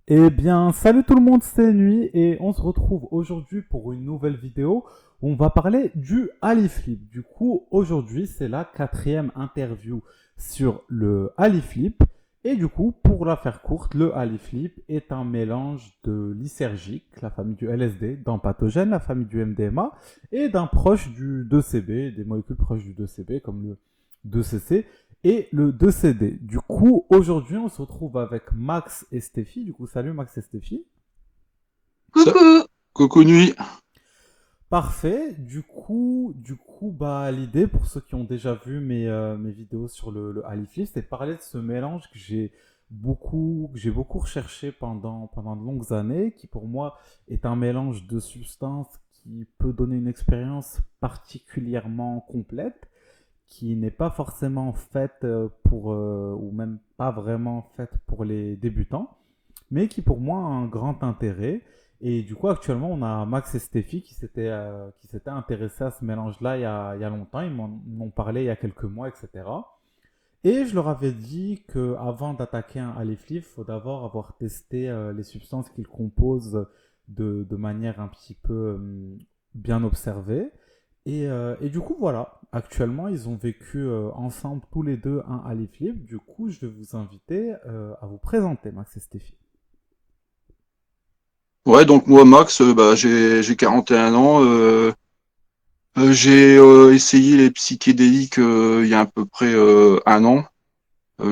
Eh bien, salut tout le monde, c'est Nuit et on se retrouve aujourd'hui pour une nouvelle vidéo où on va parler du Flip. Du coup, aujourd'hui, c'est la quatrième interview sur le Flip. Et du coup, pour la faire courte, le Flip est un mélange de lysergique, la famille du LSD, d'un pathogène, la famille du MDMA, et d'un proche du 2CB, des molécules proches du 2CB, comme le 2CC et le 2CD. Du coup, aujourd'hui, on se retrouve avec Max et Stéphie. Du coup, salut Max et Stéphie. Ça, Coucou! Coco Nuit. Parfait. Bah, l'idée pour ceux qui ont déjà vu mes vidéos sur le Aliflip, c'est de parler de ce mélange que j'ai beaucoup recherché pendant de longues années, qui pour moi est un mélange de substances qui peut donner une expérience particulièrement complète, qui n'est pas forcément faite ou même pas vraiment faite pour les débutants, mais qui pour moi a un grand intérêt. Et du coup, actuellement, on a Max et Stéphie qui s'étaient intéressés à ce mélange-là il y a longtemps. M'ont parlé il y a quelques mois, etc. Et je leur avais dit qu'avant d'attaquer un Aliflip, il faut d'abord avoir testé les substances qu'il compose de manière un petit peu bien observée. Et du coup, voilà. Actuellement, ils ont vécu ensemble tous les deux un Aliflip. Du coup, je vais vous inviter à vous présenter, Max et Stéphie. Ouais, donc moi, Max, j'ai 41 ans. J'ai essayé les psychédéliques il y a à peu près un an.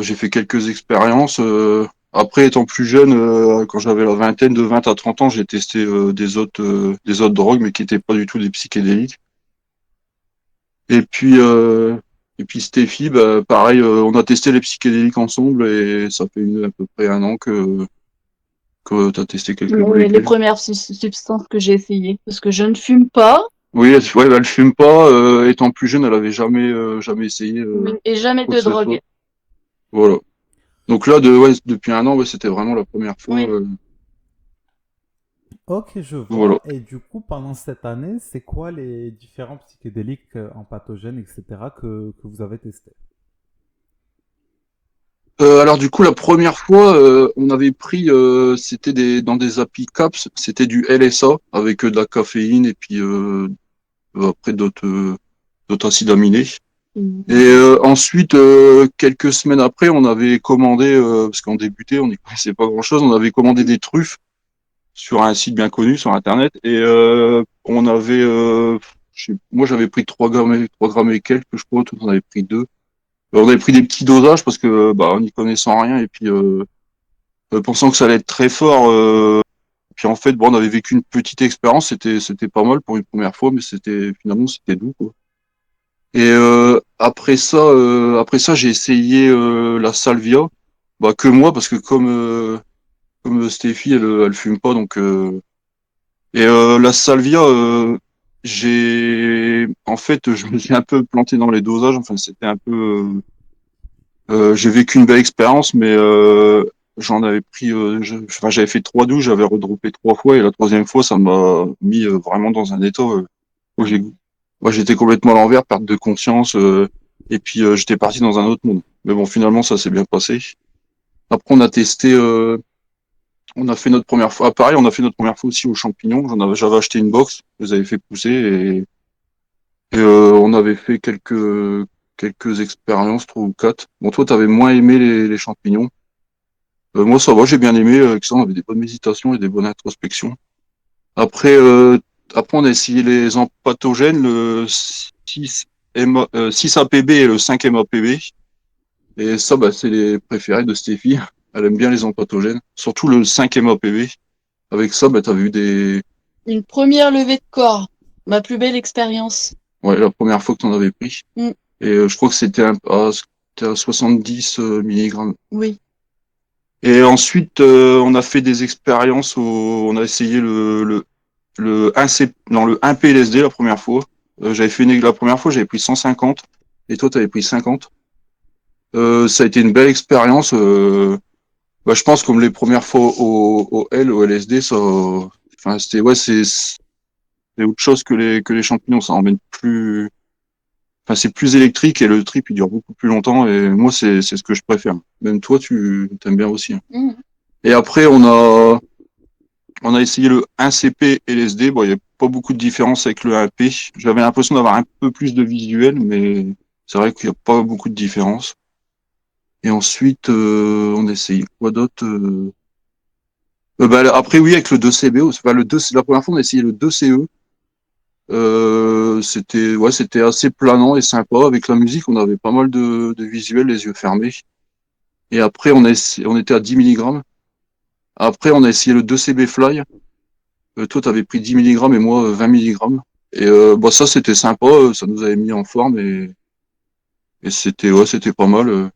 J'ai fait quelques expériences. Après, étant plus jeune, quand j'avais la vingtaine, de 20 à 30 ans, j'ai testé des autres drogues, mais qui n'étaient pas du tout des psychédéliques. Et puis, euh, et puis Steffi, bah, pareil, on a testé les psychédéliques ensemble et ça fait à peu près un an que tu as testé quelques Les molécules. premières substances que j'ai essayées. Parce que je ne fume pas Oui, ouais, bah, elle fume pas. Étant plus jeune, elle avait jamais essayé et jamais quoi que de ce soit. drogue. Voilà. Donc là, ouais, depuis un an, ouais, c'était vraiment la première fois. Oui. Ok, je Voilà. vois. Et du coup, pendant cette année, c'est quoi les différents psychédéliques en pathogènes, etc., que vous avez testés? Alors du coup, la première fois, on avait pris, c'était dans des happy caps, c'était du LSA avec de la caféine et puis après d'autres acides aminés. Et Mhm. ensuite, quelques semaines après, on avait commandé, parce qu'on débutait, on n'y connaissait pas grand-chose, on avait commandé des truffes sur un site bien connu sur Internet. Et on avait, moi j'avais pris 3 grammes et quelques, je crois, tout on avait pris 2. On avait pris des petits dosages parce que bah, on n'y connaissant rien et puis pensant que ça allait être très fort. Puis en fait, bon, on avait vécu une petite expérience, c'était pas mal pour une première fois, mais finalement c'était doux, quoi. Et après ça, j'ai essayé la salvia, bah que moi parce que comme Stéphie, elle fume pas, donc la salvia, en fait, je me suis un peu planté dans les dosages. Enfin, c'était un peu, j'ai vécu une belle expérience, mais j'en avais pris, enfin, j'avais fait 3 douches, j'avais redroppé 3 fois, et la troisième fois, ça m'a mis vraiment dans un état où moi, j'étais complètement à l'envers, perte de conscience, et puis j'étais parti dans un autre monde. Mais bon, finalement, ça s'est bien passé. Après, on a fait notre première fois, ah, pareil, on a fait notre première fois aussi aux champignons. J'avais acheté une box, je les avais fait pousser et on avait fait quelques expériences, 3 ou 4. Bon, toi, t'avais moins aimé les champignons. Moi, ça va, j'ai bien aimé. Avec ça, on avait des bonnes méditations et des bonnes introspections. Après, euh, après, on a essayé les empathogènes, le 6 APB et le 5 MAPB. Et ça, bah, c'est les préférés de Stéphie. Elle aime bien les empathogènes, surtout le 5 MAPB. Avec ça, bah, t'avais eu Une première levée de corps. Ma plus belle expérience. ouais, la première fois que t'en avais pris. Mm. Et je crois que c'était à 70 milligrammes. Oui. Et ensuite, on a fait des expériences on a essayé le 1C, non, le 1 PLSD la première fois. La première fois, j'avais pris 150 et toi, tu avais pris 50. Ça a été une belle expérience. Bah, je pense comme les premières fois au LSD, enfin, ouais, c'est autre chose que les champignons. Ça emmène plus, enfin, c'est plus électrique et le trip, il dure beaucoup plus longtemps et moi, c'est ce que je préfère. Même toi, tu t'aimes bien aussi, hein. Mm. Et après, on a essayé le 1CP LSD. Bon, il n'y a pas beaucoup de différence avec le 1P. J'avais l'impression d'avoir un peu plus de visuel, mais c'est vrai qu'il n'y a pas beaucoup de différence. Et ensuite, on a essayé quoi d'autre bah, après, oui, avec le 2CB, enfin, la première fois, on a essayé le 2CE. C'était assez planant et sympa. Avec la musique, on avait pas mal de visuels, les yeux fermés. Et après, on était à 10 milligrammes. Après, on a essayé le 2CB Fly. Toi, tu avais pris 10 milligrammes et moi 20 milligrammes. Et bah, ça, c'était sympa. Ça nous avait mis en forme et c'était pas mal.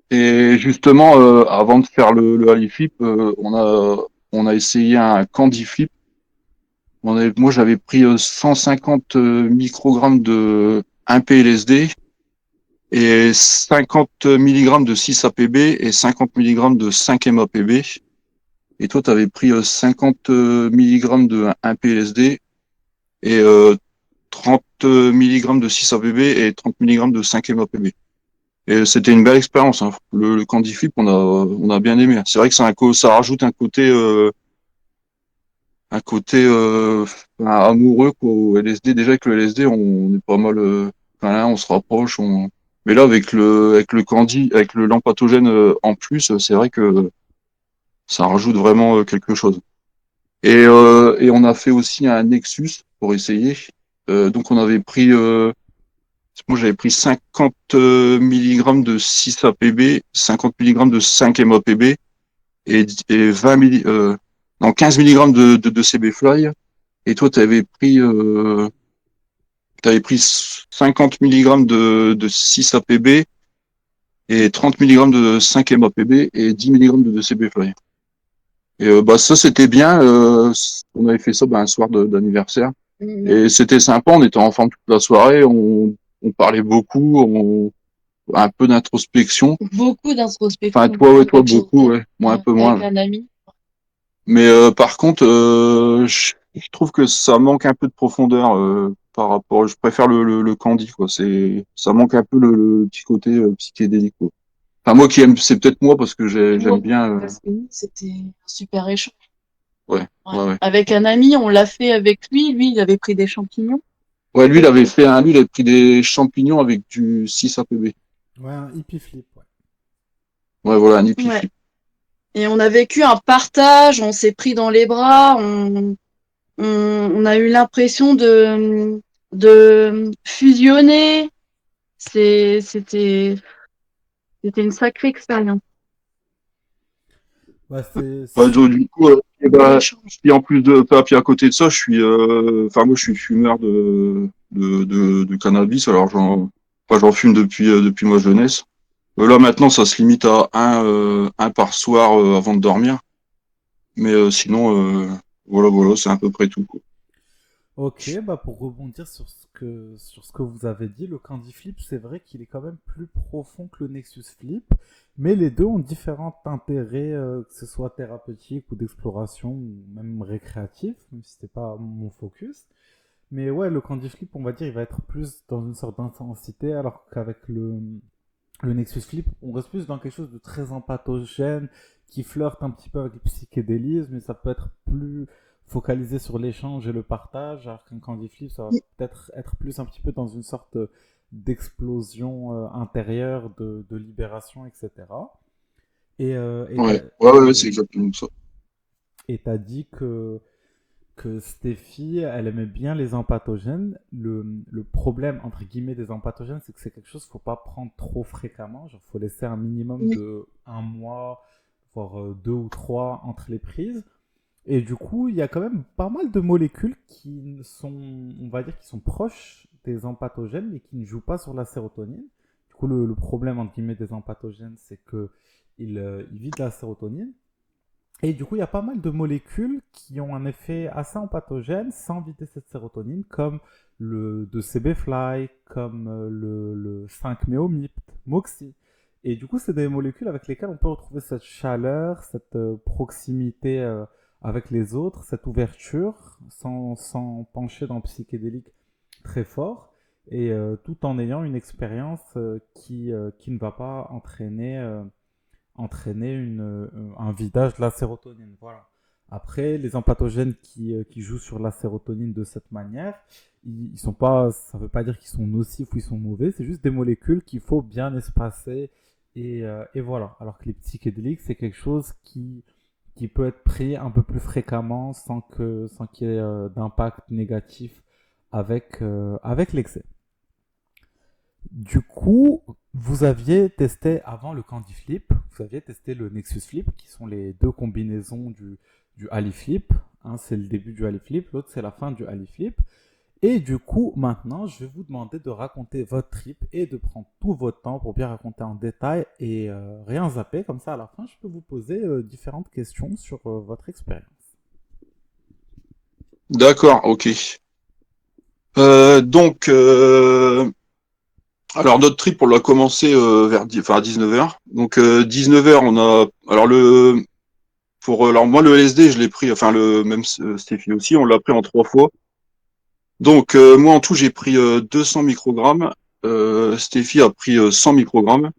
Et justement, avant de faire le Ali Flip, on a essayé un Candy Flip. Moi, j'avais pris 150 microgrammes de 1P LSD et 50 milligrammes de 6-APB et 50 milligrammes de 5-MAPB. Et toi, tu avais pris 50 milligrammes de 1P LSD et 30 milligrammes de 6-APB et 30 milligrammes de 5-MAPB. Et c'était une belle expérience, hein. Le Candy Flip, on a bien aimé. C'est vrai que ça rajoute un côté amoureux quoi, au LSD. Déjà avec le LSD, on est pas mal, enfin, là, on se rapproche. Mais là, avec le candy, avec le lampatogène en plus, c'est vrai que ça rajoute vraiment quelque chose. Et on a fait aussi un Nexus pour essayer. Donc on avait pris, moi j'avais pris 50 milligrammes de 6-APB, 50 milligrammes de 5-MAPB et 15 milligrammes de CB Fly. Et toi, t'avais pris 50 milligrammes de 6-APB et 30 milligrammes de 5-MAPB et 10 milligrammes de CB Fly. Et bah ça c'était bien. On avait fait ça un soir d'anniversaire. Et c'était sympa, on était ensemble toute la soirée, on parlait beaucoup, un peu d'introspection. Beaucoup Enfin, d'introspection. toi, ouais, toi, Avec, beaucoup, ouais. Moi, un peu avec moins. un ami. Mais par contre, je trouve que ça manque un peu de profondeur par rapport. Je préfère le Candy, quoi. Ça manque un peu le petit côté psychédélique, quoi. Enfin, moi qui aime, c'est peut-être moi parce que j'aime Ouais, bien. parce que nous, c'était un super échange. Ouais, Ouais. ouais, ouais. Avec un ami, on l'a fait avec lui. Lui, il avait pris des champignons. Ouais, lui, il avait pris des champignons avec du 6-APB. Ouais, un hippie flip, ouais. Ouais, voilà, un hippie Ouais. flip. Et on a vécu un partage, on s'est pris dans les bras, on a eu l'impression de fusionner. C'était une sacrée expérience. Ouais, Ouais, donc, du coup, et Bel ben, échange. puis en plus de, puis à côté de ça, moi, je suis fumeur de cannabis. Alors, j'en fume depuis ma jeunesse. Là, maintenant, ça se limite à un par soir avant de dormir. Mais sinon, voilà, c'est à peu près tout, quoi. Ok, bah pour rebondir sur ce que vous avez dit, le Candy Flip, c'est vrai qu'il est quand même plus profond que le Nexus Flip, mais les deux ont différents intérêts, que ce soit thérapeutique ou d'exploration, ou même récréatif, même si c'était pas mon focus. Mais ouais, le Candy Flip, on va dire, il va être plus dans une sorte d'intensité, alors qu'avec le Nexus Flip, on reste plus dans quelque chose de très empathogène, qui flirte un petit peu avec le psychédélisme, mais ça peut être plus focalisé sur l'échange et le partage, alors qu'un Candy Flip, ça va peut-être être plus un petit peu dans une sorte d'explosion intérieure, de libération, etc. Et Ouais, ouais, c'est exactement ça. t'as dit que Steffi, elle aimait bien les empathogènes. Le problème, entre guillemets, des empathogènes, c'est que c'est quelque chose qu'il ne faut pas prendre trop fréquemment. Il faut laisser un minimum de un mois, voire deux ou trois entre les prises. Et du coup, il y a quand même pas mal de molécules qui sont, on va dire, qui sont proches des empathogènes, mais qui ne jouent pas sur la sérotonine. Du coup, le problème, entre guillemets, des empathogènes, c'est qu'ils vident la sérotonine. Et du coup, il y a pas mal de molécules qui ont un effet assez empathogène sans vider cette sérotonine, comme le 2CB-Fly, comme le 5-MeO-MIPT, Moxie. Et du coup, c'est des molécules avec lesquelles on peut retrouver cette chaleur, cette proximité avec les autres, cette ouverture, sans pencher dans le psychédélique très fort, et tout en ayant une expérience qui ne va pas entraîner un vidage de la sérotonine. Voilà. Après, les empathogènes qui jouent sur la sérotonine de cette manière, ils sont pas, ça ne veut pas dire qu'ils sont nocifs ou ils sont mauvais, c'est juste des molécules qu'il faut bien espacer et voilà. Alors que les psychédéliques, c'est quelque chose qui peut être pris un peu plus fréquemment sans qu'il y ait d'impact négatif avec l'excès. Du coup, vous aviez testé avant le Candy Flip, vous aviez testé le Nexus Flip, qui sont les deux combinaisons du Ali Flip. Un, c'est le début du Ali Flip, l'autre, c'est la fin du Ali Flip. Et du coup, maintenant, je vais vous demander de raconter votre trip et de prendre tout votre temps pour bien raconter en détail et rien zapper. Comme ça, à la fin, je peux vous poser différentes questions sur votre expérience. D'accord, ok. Donc, alors notre trip, on l'a commencé vers 19h. Donc 19h, on a alors alors moi le LSD, je l'ai pris, enfin le même Steffi aussi, on l'a pris en 3 fois. Donc moi en tout, j'ai pris 200 microgrammes. Steffi a pris 100 microgrammes.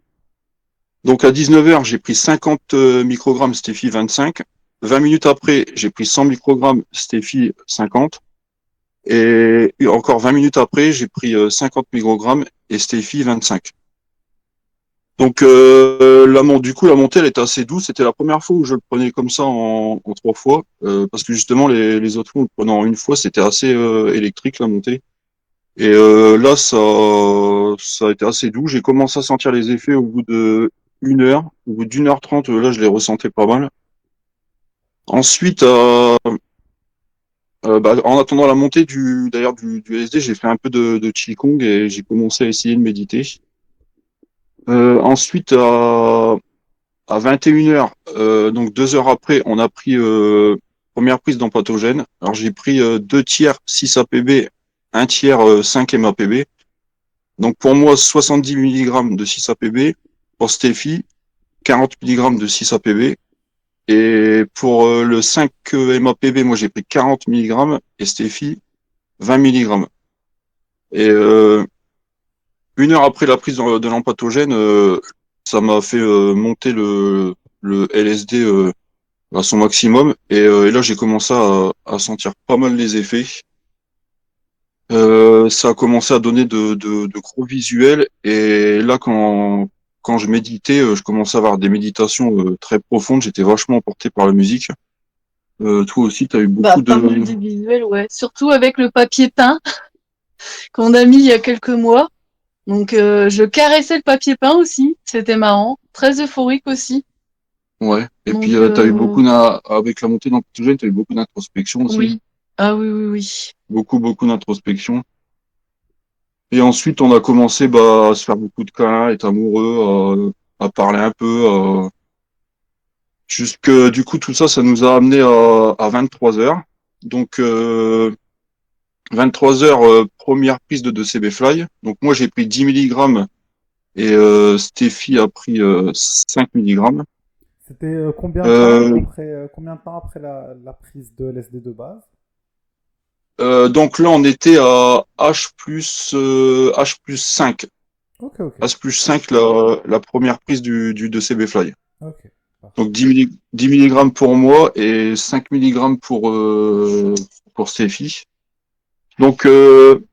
Donc à 19h, j'ai pris 50 microgrammes, Steffi 25. 20 minutes après, j'ai pris 100 microgrammes, Steffi 50. Et encore 20 minutes après, j'ai pris 50 microgrammes et Steffi 25. Donc du coup, la montée, elle était assez douce. C'était la première fois où je le prenais comme ça en 3 fois. Parce que justement, les autres fois, en le prenant en une fois, c'était assez électrique, la montée. Et là, ça a été assez doux. J'ai commencé à sentir les effets au bout de 1 heure. Au bout d'1 h 30, là, je les ressentais pas mal. Ensuite, en attendant la montée du LSD, j'ai fait un peu de Qigong et j'ai commencé à essayer de méditer. Ensuite, à 21h, donc 2 heures après, on a pris première prise d'empathogène. Alors j'ai pris 2 tiers 6 APB, 1 tiers 5 MAPB. Donc pour moi, 70 mg de 6 APB. Pour Steffi, 40 mg de 6 APB. Et pour le 5 MAPB, moi j'ai pris 40 mg et Steffi 20 mg. Et 1 heure après la prise de l'empathogène, ça m'a fait monter le LSD à son maximum. Et là, j'ai commencé à sentir pas mal les effets. Ça a commencé à donner de gros visuels. Et là, quand je méditais, je commençais à avoir des méditations très profondes. J'étais vachement emporté par la musique. Toi aussi, tu as eu Bah, beaucoup de... pas mal de visuels, ouais. Surtout avec le papier peint qu'on a mis il y a quelques mois. Donc, je caressais le papier peint aussi. C'était marrant. Très euphorique aussi. Ouais. Et puis, Donc, tu as eu avec la montée d'amplitude, tu as eu beaucoup d'introspection aussi. oui. Ah oui, oui, oui. Beaucoup, beaucoup d'introspection. Et ensuite, on a commencé à se faire beaucoup de câlins, à être amoureux, à parler un peu. Du coup, tout ça, ça nous a amené à 23 heures. Donc, 23 heures, première prise de 2CB Fly. Donc, moi, j'ai pris 10 mg et Steffi a pris 5 mg. C'était Euh, combien de temps après la prise de LSD de base? donc là, on était à H plus 5. Ok, ok. H plus 5, la première prise du 2CB Fly. Ok, parfait. Donc 10 mg pour moi et 5 mg pour Steffi. Donc le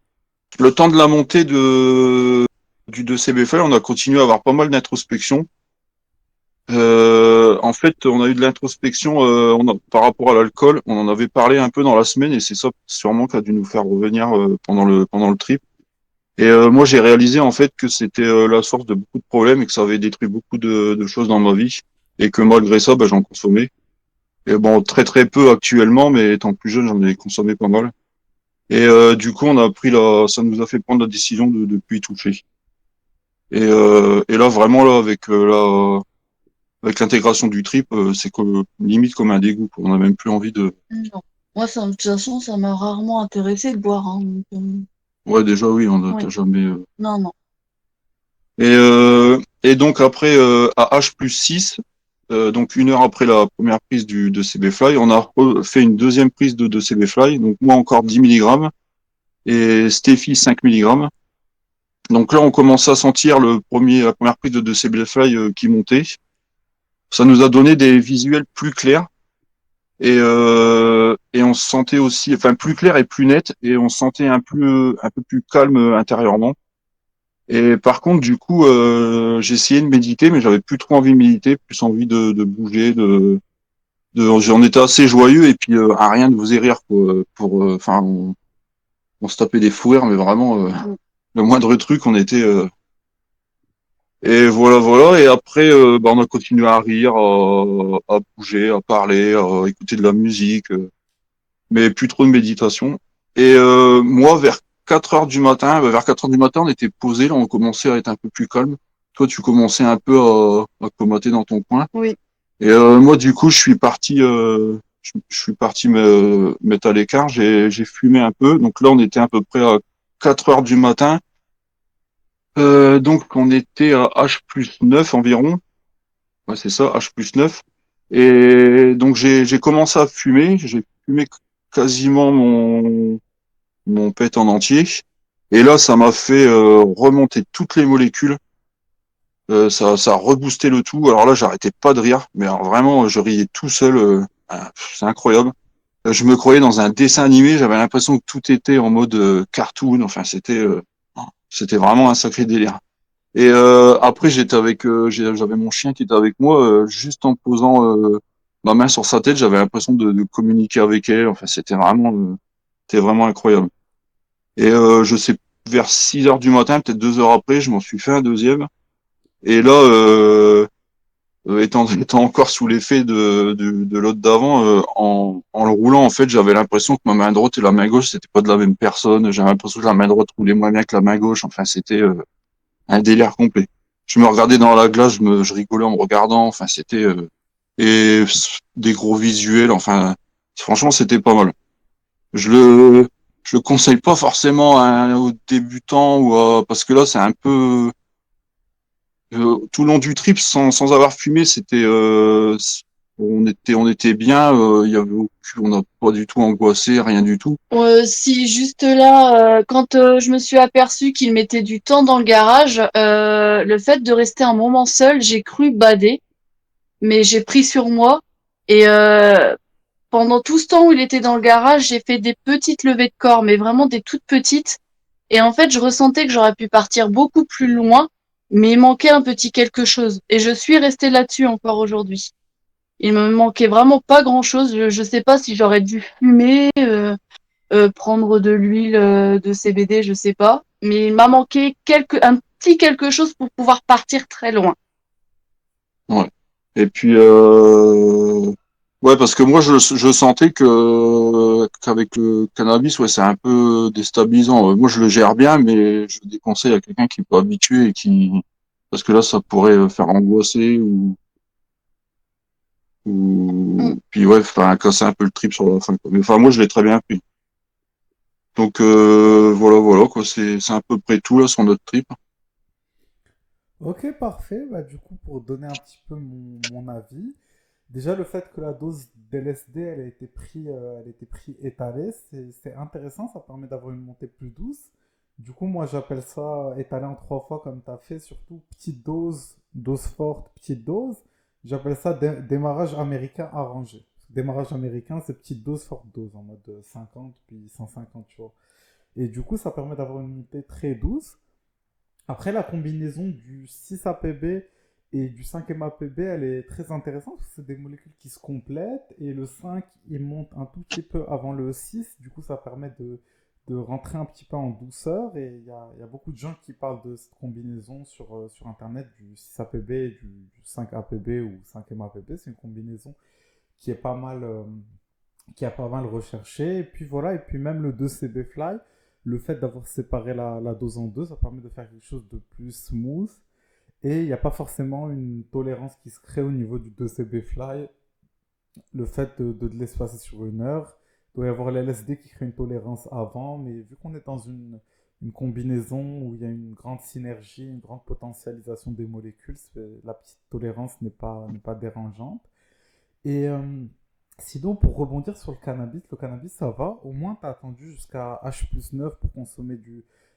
temps de la montée du 2CBFL, on a continué à avoir pas mal d'introspection. En fait, on a eu de l'introspection par rapport à l'alcool. On en avait parlé un peu dans la semaine et c'est ça sûrement qui a dû nous faire revenir pendant le trip. Et moi, j'ai réalisé en fait que c'était la source de beaucoup de problèmes et que ça avait détruit beaucoup de choses dans ma vie et que malgré ça, j'en consommais. Et bon, très très peu actuellement, mais étant plus jeune, j'en ai consommé pas mal. Et du coup, ça nous a fait prendre la décision de plus y toucher. Et là, vraiment, là, avec l'intégration du trip, c'est limite comme un dégoût, quoi. On n'a même plus envie de. Non. Moi, de toute façon, ça m'a rarement intéressé de boire, hein, donc, Ouais, déjà, oui, on oui. n'a jamais. Non, non. Et donc après, à H plus 6, donc 1 heure après la première prise de CB Fly, on a fait une deuxième prise de CB Fly, donc moi encore 10 mg et Steffi 5 mg. Donc là, on commence à sentir la première prise de CB Fly qui montait. ça nous a donné des visuels plus clairs et on se sentait aussi, enfin plus clair et plus net et on se sentait un peu plus calme intérieurement. Et par contre, du coup, j'ai essayé de méditer, mais j'avais plus trop envie de méditer, plus envie de bouger, j'en étais assez joyeux et puis à rien de vous rire quoi, enfin, on se tapait des fous rires, mais vraiment le moindre truc, on était et voilà, voilà. Et après, bah, on a continué à rire, à bouger, à parler, à écouter de la musique, mais plus trop de méditation. Et moi, vers 4 heures du matin, vers 4 heures du matin, on était posé, là, on commençait à être un peu plus calme. Toi, tu commençais un peu à comater dans ton coin. Oui. Et moi, du coup, je suis parti me mettre à l'écart. J'ai fumé un peu. Donc là, on était à peu près à 4 heures du matin. Donc, on était à H+9 environ. Ouais, c'est ça, H+9. Et donc, j'ai commencé à fumer. J'ai fumé quasiment mon pet en entier. Et là, ça m'a fait remonter toutes les molécules. Ça a reboosté le tout. Alors là, j'arrêtais pas de rire. Mais alors, vraiment, je riais tout seul. C'est incroyable. Je me croyais dans un dessin animé. J'avais l'impression que tout était en mode cartoon. Enfin, c'était vraiment un sacré délire. Et après, j'avais mon chien qui était avec moi, juste en posant ma main sur sa tête, j'avais l'impression de communiquer avec elle. Enfin, c'était vraiment incroyable. Et je sais, vers 6 heures du matin, peut-être 2 heures après, je m'en suis fait un deuxième. Et là, étant encore sous l'effet de l'autre d'avant, en le roulant, en fait, j'avais l'impression que ma main droite et la main gauche, c'était pas de la même personne. J'avais l'impression que la main droite roulait moins bien que la main gauche. Enfin, c'était un délire complet. Je me regardais dans la glace, je rigolais en me regardant. Enfin, c'était et des gros visuels. Enfin, franchement, c'était pas mal. Je le je le conseille pas forcément aux débutants parce que là, c'est un peu tout le long du trip sans avoir fumé, on était bien. Il y avait on n'a pas du tout angoissé, rien du tout. Si juste là, quand je me suis aperçue qu'il mettait du temps dans le garage, le fait de rester un moment seul, j'ai cru bader, mais j'ai pris sur moi. Et pendant tout ce temps où il était dans le garage, j'ai fait des petites levées de corps, mais vraiment des toutes petites. Et en fait, je ressentais que j'aurais pu partir beaucoup plus loin, mais il manquait un petit quelque chose. Et je suis restée là-dessus encore aujourd'hui. Il me manquait vraiment pas grand-chose. Je sais pas si j'aurais dû fumer, prendre de l'huile de CBD, je sais pas. Mais il m'a manqué un petit quelque chose pour pouvoir partir très loin. Ouais. Et puis ouais, parce que moi je sentais que qu'avec le cannabis, ouais, c'est un peu déstabilisant. Moi je le gère bien, mais je le déconseille à quelqu'un qui n'est pas habitué et qui parce que là ça pourrait faire angoisser Mm. ou puis ouais, enfin casser un peu le trip sur la fin, quoi. Mais enfin moi je l'ai très bien pris. Donc voilà voilà quoi, c'est à peu près tout là sur notre trip. Ok, parfait. Bah, du coup, pour donner un petit peu mon avis, déjà le fait que la dose d'LSD elle a été elle a été pris étalée, c'est intéressant, ça permet d'avoir une montée plus douce. Du coup, moi j'appelle ça étalé en 3 fois comme tu as fait, surtout petite dose, dose forte, petite dose. J'appelle ça démarrage américain arrangé. Démarrage américain, c'est petite dose, forte dose, en mode 50 puis 150, tu vois. Et du coup, ça permet d'avoir une montée très douce. Après, la combinaison du 6-APB et du 5-MAPB, elle est très intéressante parce que c'est des molécules qui se complètent et le 5, il monte un tout petit peu avant le 6. Du coup, ça permet de rentrer un petit peu en douceur et il y a beaucoup de gens qui parlent de cette combinaison sur Internet du 6-APB et du 5-APB ou 5-MAPB. C'est une combinaison qui est pas mal, qui a pas mal recherché. Et puis voilà, et puis même le 2CB Fly, le fait d'avoir séparé la dose en deux, ça permet de faire quelque chose de plus smooth. Et il n'y a pas forcément une tolérance qui se crée au niveau du 2CB Fly. Le fait de l'espacer sur 1 heure, il doit y avoir l'LSD qui crée une tolérance avant, mais vu qu'on est dans une combinaison où il y a une grande synergie, une grande potentialisation des molécules, la petite tolérance n'est pas dérangeante. Et sinon, pour rebondir sur le cannabis ça va. Au moins, tu as attendu jusqu'à H+9 pour consommer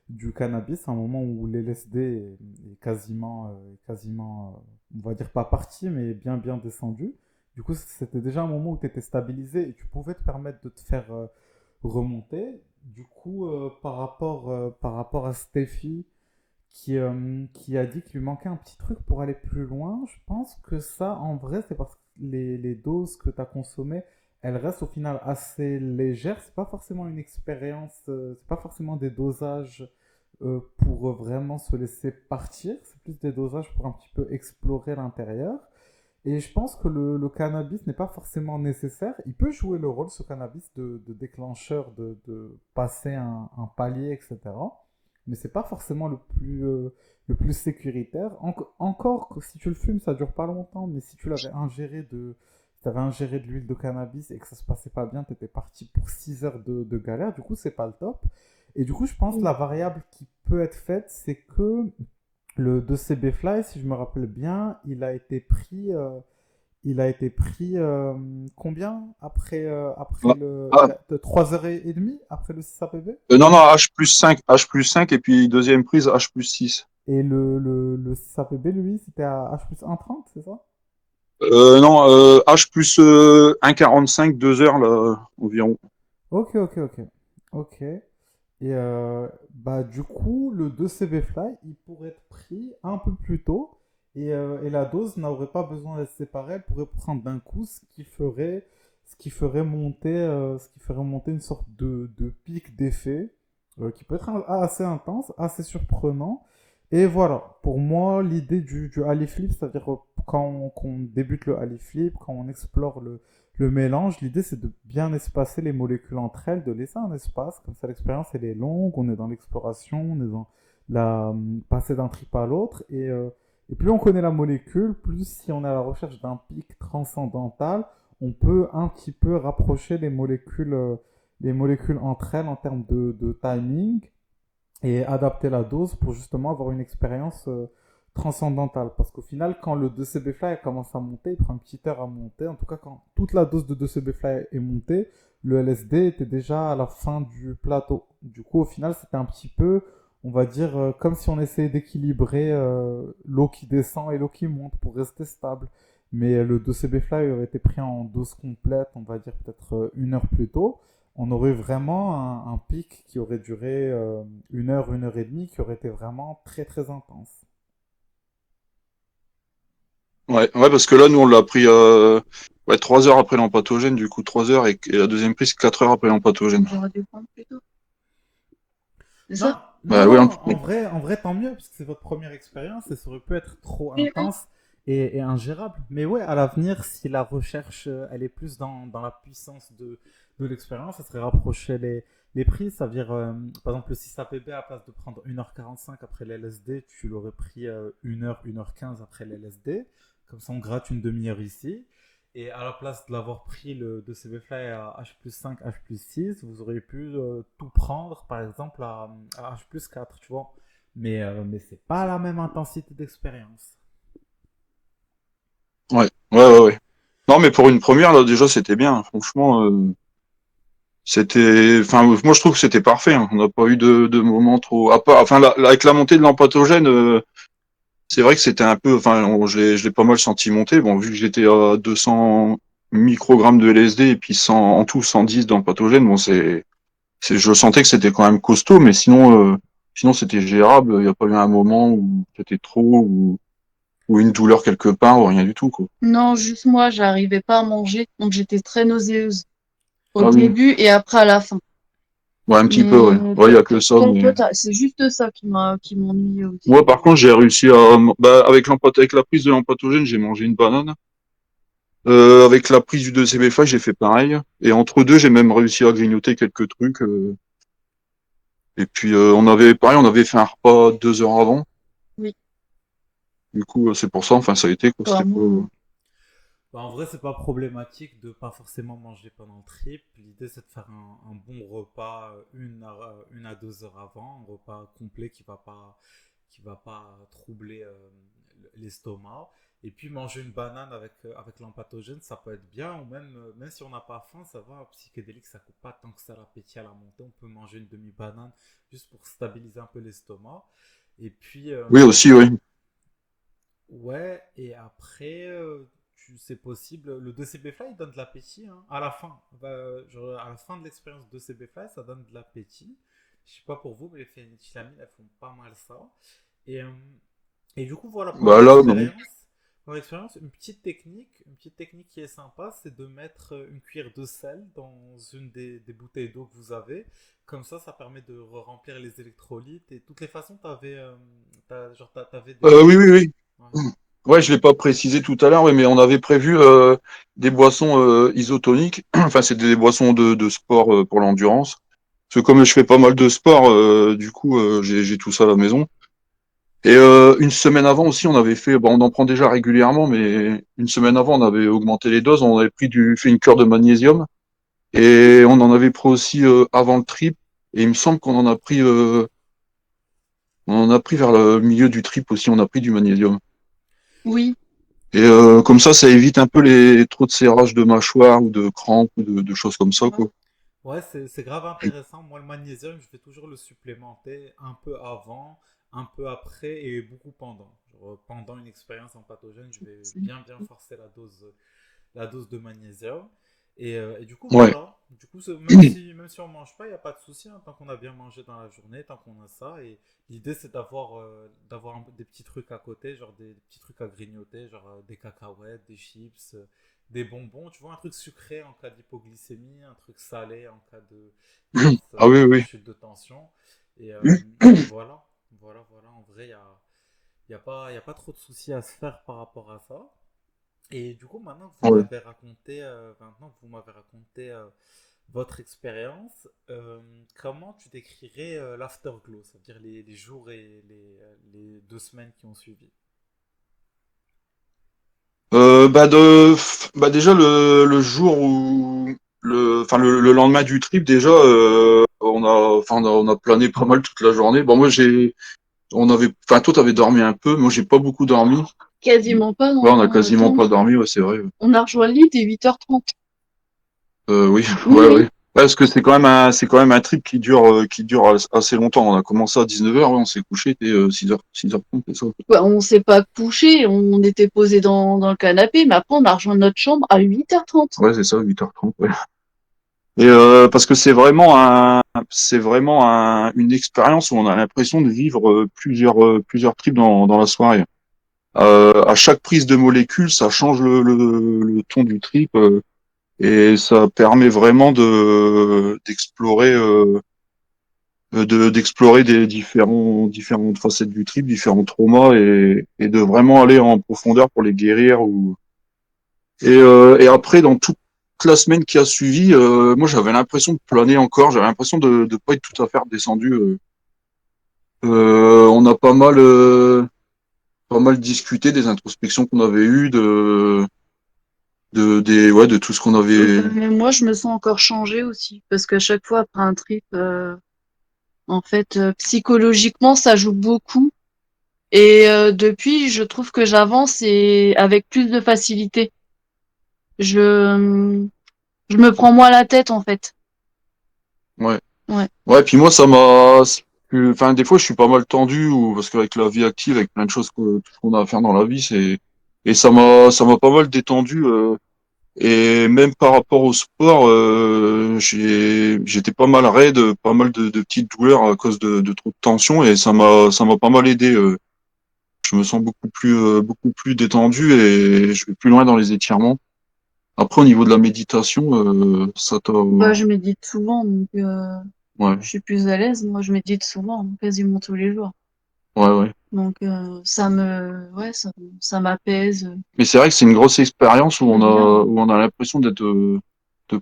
du cannabis, à un moment où l'LSD est quasiment, on va dire pas parti, mais bien descendu. Du coup, c'était déjà un moment où tu étais stabilisé et tu pouvais te permettre de te faire remonter. Du coup, par rapport à Steffi, qui a dit qu'il lui manquait un petit truc pour aller plus loin. Je pense que ça, en vrai, c'est parce que les doses que tu as consommées, elles restent au final assez légères. C'est pas forcément une expérience, c'est pas forcément des dosages pour vraiment se laisser partir. C'est plus des dosages pour un petit peu explorer l'intérieur. Et je pense que le cannabis n'est pas forcément nécessaire. Il peut jouer le rôle, ce cannabis, de déclencheur, de passer un palier, etc. Mais c'est pas forcément le plus sécuritaire. Encore que si tu le fumes, ça dure pas longtemps. Mais si tu l'avais ingéré si t'avais ingéré de l'huile de cannabis et que ça se passait pas bien, t'étais parti pour 6 heures de galère. Du coup, c'est pas le top. Et du coup, je pense que la variable qui peut être faite, c'est que le 2CB Fly, si je me rappelle bien, il a été pris combien après Ah, ah, 3h30 après le 6APB? non, non, H+5 et puis deuxième prise H+6. Et le 6APB, lui, c'était à H+1,30, c'est ça? Non, H+1,45, 2 heures là, environ. Ok. Ok. Et bah, du coup, le 2CB Fly, il pourrait être pris un peu plus tôt et la dose n'aurait pas besoin d'être séparée, elle pourrait prendre d'un coup, ce qui ferait monter une sorte de pic d'effet qui peut être assez intense, assez surprenant. Et voilà, pour moi, l'idée du Ali Flip, c'est-à-dire quand on débute le Ali Flip, quand on explore le mélange, l'idée c'est de bien espacer les molécules entre elles, de laisser un espace, comme ça l'expérience elle est longue, on est dans l'exploration, on est dans passer d'un trip à l'autre, et plus on connaît la molécule, plus si on est à la recherche d'un pic transcendantal, on peut un petit peu rapprocher les molécules entre elles en termes de timing, et adapter la dose pour justement avoir une expérience transcendantale. Parce qu'au final, quand le 2CB Fly commence à monter, il prend une petite heure à monter. En tout cas, quand toute la dose de 2CB Fly est montée, le LSD était déjà à la fin du plateau. Du coup, au final, c'était un petit peu, on va dire, comme si on essayait d'équilibrer l'eau qui descend et l'eau qui monte pour rester stable. Mais le 2CB Fly aurait été pris en dose complète, on va dire peut-être 1 heure plus tôt, on aurait vraiment un pic qui aurait duré 1 heure et demie, qui aurait été vraiment très intense. Ouais, ouais, parce que là, nous, on l'a pris ouais, 3 heures après l'empathogène, du coup 3 heures, et la deuxième prise 4 heures après l'empathogène. J'aurais dû prendre plus tôt. C'est Non, ça? non, Bah oui, non, en vrai, tant mieux, parce que c'est votre première expérience et ça aurait pu être trop Oui, oui. intense et ingérable. Mais ouais, à l'avenir, si la recherche, elle est plus dans la puissance de l'expérience, ça serait rapprocher les prix. Ça veut dire, par exemple, le 6APB, à place de prendre 1h45 après l'LSD, tu l'aurais pris 1 heure 1h15 après l'LSD. Comme ça, on gratte une demi-heure ici. Et à la place de l'avoir pris le de CBFly à H+5, H+6, vous auriez pu tout prendre, par exemple, à H+4, tu vois. Mais c'est pas la même intensité d'expérience. ouais. Non, mais pour une première, là, déjà, c'était bien. Franchement, c'était. Enfin, moi, je trouve que c'était parfait. Hein. On n'a pas eu de moment trop. À part, enfin, avec la montée de l'empathogène, c'est vrai que c'était un peu. Enfin, je l'ai pas mal senti monter. Bon, vu que j'étais à 200 microgrammes de LSD et puis 100, en tout 110 d'empathogène, bon, je sentais que c'était quand même costaud, mais sinon c'était gérable. Il n'y a pas eu un moment où c'était trop ou une douleur quelque part ou rien du tout, quoi. Non, juste moi, j'arrivais pas à manger, donc j'étais très nauséeuse au Ah oui. début et après à la fin. Ouais, un petit peu, ouais. Mais Ouais, il y a que ça, mais. c'est juste ça qui m'ennuyait aussi. Moi, par contre, j'ai réussi à, bah, avec la prise de l'empathogène, j'ai mangé une banane. Avec la prise du 2CBFA, j'ai fait pareil. Et entre deux, j'ai même réussi à grignoter quelques trucs. Et puis, pareil, on avait fait un repas 2 heures avant. Oui, Du coup, c'est pour ça, enfin, ça a été, quoi. C'était pas. vraiment. Bah, en vrai, c'est pas problématique de pas forcément manger pendant le trip. L'idée, c'est de faire un bon repas 1 à 2 heures avant, un repas complet qui va pas troubler l'estomac. Et puis manger une banane avec l'empatogène, ça peut être bien, ou même si on n'a pas faim, ça va, un psychédélique, ça coupe pas tant que ça l'appétit à la montée, on peut manger une demi-banane juste pour stabiliser un peu l'estomac. Et puis, Oui, aussi, oui. ouais, et après, c'est possible, le 2CB Fly il donne de l'appétit, hein, à la fin. Genre, à la fin de l'expérience 2CB Fly, ça donne de l'appétit. Je sais pas pour vous, mais les phényléthylamines, elles font pas mal ça. Et, euh, et du coup, voilà, Bah là, non. pour l'expérience, une petite technique qui est sympa, c'est de mettre une cuillère de sel dans une des bouteilles d'eau que vous avez. Comme ça permet de remplir les électrolytes. Et de toutes les façons, t'avais Oui, oui, oui. ouais. Ouais, je l'ai pas précisé tout à l'heure, oui, mais on avait prévu des boissons isotoniques. Enfin, c'est des boissons de sport pour l'endurance. Parce que comme je fais pas mal de sport, du coup, j'ai tout ça à la maison. Et une semaine avant aussi, on avait fait, bon, on en prend déjà régulièrement, mais une semaine avant, on avait augmenté les doses. On avait fait une cure de magnésium et on en avait pris aussi avant le trip. Et il me semble on en a pris vers le milieu du trip aussi. On a pris du magnésium. Oui, Et comme ça évite un peu les trop de serrage de mâchoire ou de crampes ou de choses comme ça, quoi. Ouais, c'est grave intéressant. Moi, le magnésium, je vais toujours le supplémenter un peu avant, un peu après et beaucoup pendant. Genre, pendant une expérience en pathogène, je vais bien forcer la dose de magnésium. Et du coup, Ouais. voilà. Du coup, même si on mange pas, il n'y a pas de souci, hein, tant qu'on a bien mangé dans la journée, tant qu'on a ça. Et l'idée, c'est d'avoir des petits trucs à côté, genre des petits trucs à grignoter, genre des cacahuètes, des chips, des bonbons. Tu vois, un truc sucré en cas d'hypoglycémie, un truc salé en cas de basse Ah oui, oui. chute de tension. Et voilà. Voilà. En vrai, il y a pas trop de soucis à se faire par rapport à ça. Et du coup, Ouais. maintenant que vous m'avez raconté votre expérience, comment tu décrirais l'afterglow, c'est-à-dire les jours et les 2 semaines qui ont suivi? Bah déjà le jour où enfin le lendemain du trip déjà on a plané pas mal toute la journée. Bon moi enfin toi t'avais dormi un peu, moi j'ai pas beaucoup dormi. quasiment pas Ouais on a dans le quasiment temps. pas dormi, ouais c'est vrai. On a rejoint le lit dès 8h30. Oui Oui, ouais ouais. oui, Ouais, parce que c'est quand même un trip qui dure assez longtemps. On a commencé à 19h, ouais, on s'est couché, c'était 6h30 c'est ça. ouais, on s'est pas couché, on était posé dans le canapé, mais après on a rejoint notre chambre à 8h30. Ouais c'est ça 8h30. Ouais. Et parce que c'est vraiment une expérience où on a l'impression de vivre plusieurs trips dans la soirée. À chaque prise de molécule, ça change le ton du trip et ça permet vraiment d'explorer des différentes facettes du trip, différents traumas et de vraiment aller en profondeur pour les guérir et après, dans toute la semaine qui a suivi, moi j'avais l'impression de planer encore, j'avais l'impression de ne pas être tout à fait redescendu. On a pas mal discuté des introspections qu'on avait eues, ouais, de tout ce qu'on avait. Mais moi, je me sens encore changée aussi, parce qu'à chaque fois après un trip, en fait, psychologiquement, ça joue beaucoup. Et depuis, je trouve que j'avance et avec plus de facilité. Je, je me prends moins la tête, en fait. Ouais. Ouais. Ouais, puis moi enfin, des fois je suis pas mal tendu parce qu'avec la vie active, avec plein de choses tout ce qu'on a à faire dans la vie, et ça m'a pas mal détendu. Et même par rapport au sport, j'étais pas mal raide, pas mal de petites douleurs à cause de trop de tension et ça m'a pas mal aidé. Je me sens beaucoup plus détendu et je vais plus loin dans les étirements. Après, au niveau de la méditation, Bah, je médite souvent, donc ouais, je suis plus à l'aise. Moi, je médite souvent, quasiment tous les jours. ouais. Donc ouais, ça m'apaise. Mais c'est vrai que c'est une grosse expérience C'est bien. où on a l'impression de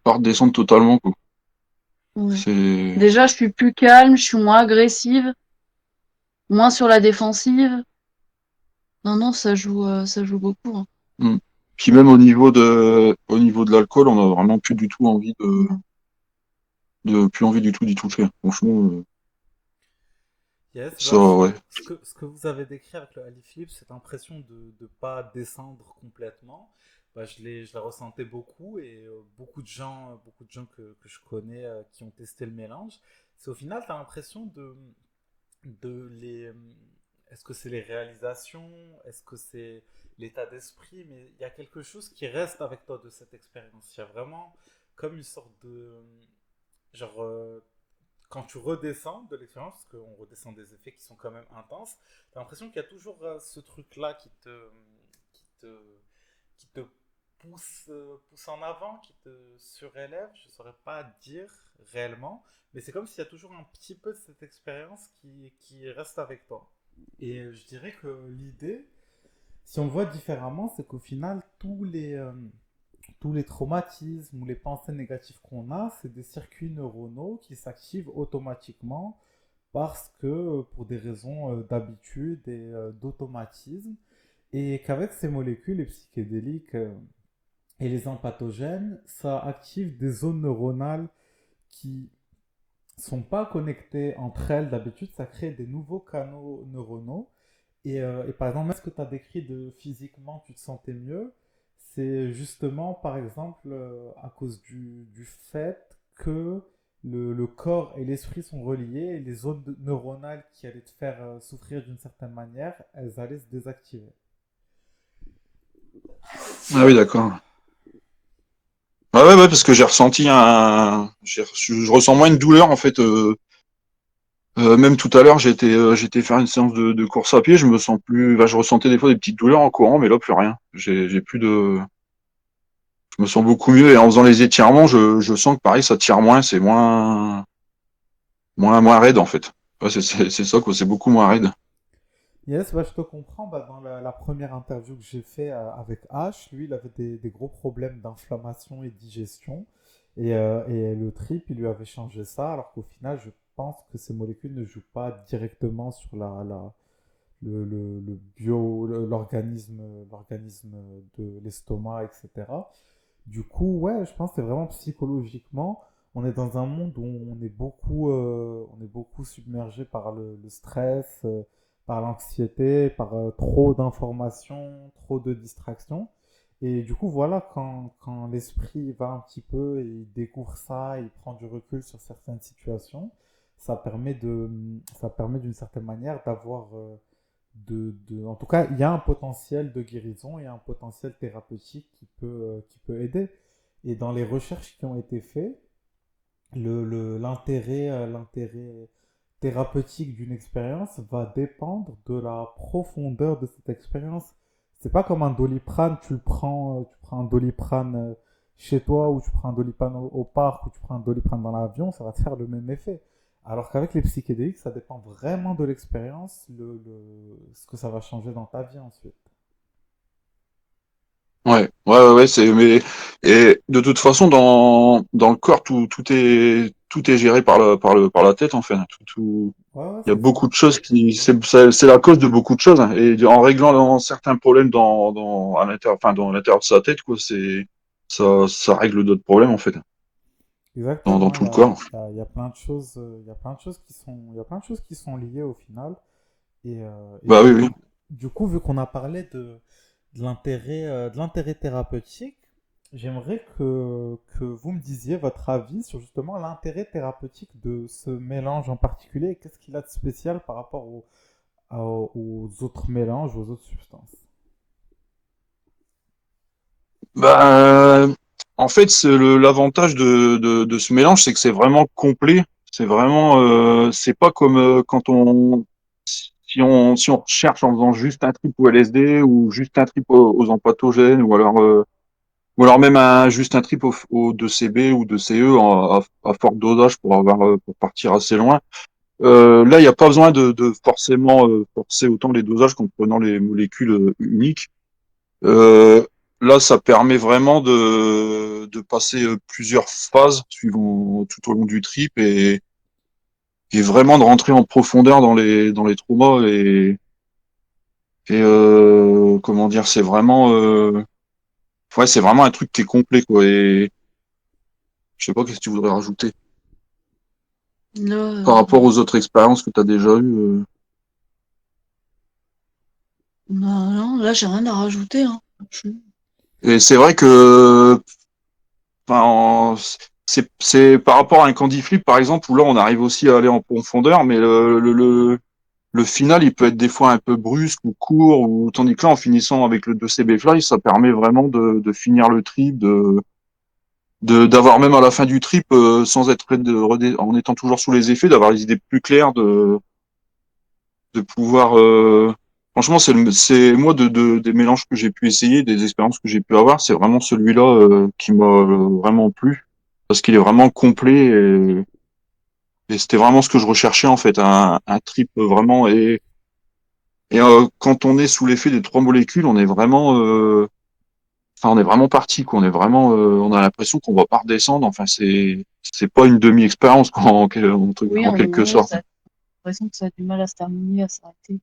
pas redescendre totalement, quoi. Ouais. C'est, Déjà, je suis plus calme, je suis moins agressive, moins sur la défensive. Non, non, ça joue beaucoup, hein. hmm. Puis même au niveau de l'alcool, on a vraiment plus du tout envie plus envie du tout d'y toucher. Franchement, Yes, Ça, bah, ouais. ce que vous avez décrit avec le Ali Flip, cette impression de ne pas descendre complètement, bah, je la ressentais beaucoup et beaucoup de gens que je connais qui ont testé le mélange, c'est au final, tu as l'impression de les... Est-ce que c'est les réalisations? Est-ce que c'est l'état d'esprit? Mais il y a quelque chose qui reste avec toi de cette expérience. Il y a vraiment comme une sorte de... Genre, quand tu redescends de l'expérience, parce qu'on redescend des effets qui sont quand même intenses, t'as l'impression qu'il y a toujours ce truc-là qui te, qui te pousse en avant, qui te surélève. Je saurais pas dire réellement, mais c'est comme s'il y a toujours un petit peu de cette expérience qui reste avec toi. Et je dirais que l'idée, si on le voit différemment, c'est qu'au final, tous les traumatismes ou les pensées négatives qu'on a, c'est des circuits neuronaux qui s'activent automatiquement parce que pour des raisons d'habitude et d'automatisme, et qu'avec ces molécules, les psychédéliques et les empathogènes, ça active des zones neuronales qui sont pas connectées entre elles d'habitude, ça crée des nouveaux canaux neuronaux. Et par exemple, ce que tu as décrit de physiquement, tu te sentais mieux, c'est justement, par exemple, à cause du fait que le corps et l'esprit sont reliés et les zones neuronales qui allaient te faire souffrir d'une certaine manière, elles allaient se désactiver. Ah oui, d'accord. Ouais, ouais, ouais, parce que je ressens moins une douleur en fait. Même tout à l'heure, j'étais faire une séance de course à pied, je me sens plus, bah, je ressentais des fois des petites douleurs en courant, mais là plus rien. J'ai plus de, je me sens beaucoup mieux et en faisant les étirements, je sens que pareil, ça tire moins, c'est moins raide en fait. Ouais, c'est ça quoi, c'est beaucoup moins raide. Yes, bah, je te comprends. Bah, dans la première interview que j'ai fait avec Ash, lui, il avait des gros problèmes d'inflammation et de digestion. Et le trip, il lui avait changé ça, alors qu'au final, je pense que ces molécules ne jouent pas directement sur le l'organisme de l'estomac, etc. Du coup, ouais, je pense que c'est vraiment psychologiquement. On est dans un monde où on est beaucoup submergé par le stress, par l'anxiété, par trop d'informations, trop de distractions. Et du coup, voilà, quand l'esprit va un petit peu et il découvre ça, il prend du recul sur certaines situations, ça permet d'une certaine manière d'avoir en tout cas, il y a un potentiel de guérison et un potentiel thérapeutique qui peut aider. Et dans les recherches qui ont été faites, l'intérêt thérapeutique d'une expérience va dépendre de la profondeur de cette expérience. C'est pas comme un doliprane, tu prends un doliprane chez toi ou tu prends un doliprane au parc ou tu prends un doliprane dans l'avion, ça va te faire le même effet. Alors qu'avec les psychédéliques, ça dépend vraiment de l'expérience, ce que ça va changer dans ta vie ensuite. Ouais, ouais, ouais, ouais, mais et de toute façon dans le corps tout est géré par la tête en fait. Ouais, ouais, Il y a c'est ça. beaucoup de choses c'est la cause de beaucoup de choses, hein. Et en réglant certains problèmes dans l'intérieur de sa tête quoi, ça règle d'autres problèmes en fait dans Exactement. tout le corps. Il y a plein de choses, il y a plein de choses qui sont liées au final. Et Bah oui, oui. du coup, vu qu'on a parlé de l'intérêt thérapeutique, j'aimerais que vous me disiez votre avis sur justement l'intérêt thérapeutique de ce mélange en particulier et qu'est-ce qu'il a de spécial par rapport aux autres mélanges, aux autres substances. Bah en fait l'avantage de ce mélange c'est que c'est vraiment complet. C'est vraiment c'est pas comme quand on si on cherche en faisant juste un trip au LSD ou juste un trip aux empathogènes ou alors même juste un trip au 2CB ou 2CE à fort dosage pour partir assez loin. Là, il n'y a pas besoin de forcément forcer autant les dosages qu'en prenant les molécules uniques. Euh, Là, ça permet vraiment de passer plusieurs phases suivant tout au long du trip et vraiment de rentrer en profondeur dans les traumas et comment dire, ouais, c'est vraiment un truc qui est complet quoi. Et je sais pas qu'est-ce que tu voudrais rajouter Là, par rapport aux autres expériences que tu as déjà eues. Non, non, là, j'ai rien à rajouter, hein. Et c'est vrai que, enfin, c'est par rapport à un candy flip, par exemple, où là, on arrive aussi à aller en profondeur, mais le final, il peut être des fois un peu brusque ou court, ou tandis que là, en finissant avec le 2CB Fly, ça permet vraiment de finir le trip, d'avoir même à la fin du trip, sans être près en étant toujours sous les effets, d'avoir les idées plus claires, de pouvoir. Franchement, c'est moi des mélanges que j'ai pu essayer, des expériences que j'ai pu avoir, c'est vraiment celui-là qui m'a vraiment plu parce qu'il est vraiment complet et c'était vraiment ce que je recherchais en fait, un trip vraiment et quand on est sous l'effet des trois molécules, on est vraiment enfin on est vraiment parti quoi, on est vraiment on a l'impression qu'on va pas redescendre, enfin c'est pas une demi-expérience quoi, Oui, en quelque ouais, sorte. ça a l'impression que ça a du mal à se terminer, à s'arrêter.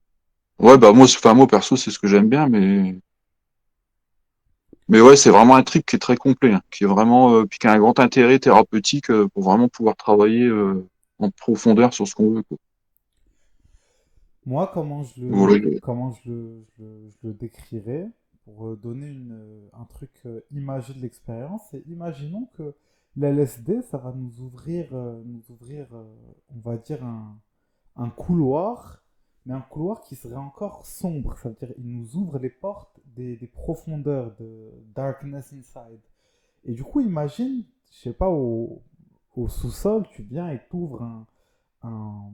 Ouais bah moi enfin moi perso c'est ce que j'aime bien mais ouais, c'est vraiment un trip qui est très complet, hein, qui est vraiment, puis qui a un grand intérêt thérapeutique pour vraiment pouvoir travailler en profondeur sur ce qu'on veut, quoi. Moi, Voilà. je le décrirais pour donner un truc imagé de l'expérience, c'est imaginons que l'LSD, ça va nous ouvrir on va dire un couloir, mais un couloir qui serait encore sombre. Ça veut dire il nous ouvre les portes des profondeurs de Darkness Inside. Et du coup, imagine, je sais pas, au sous-sol, tu viens et t'ouvres un,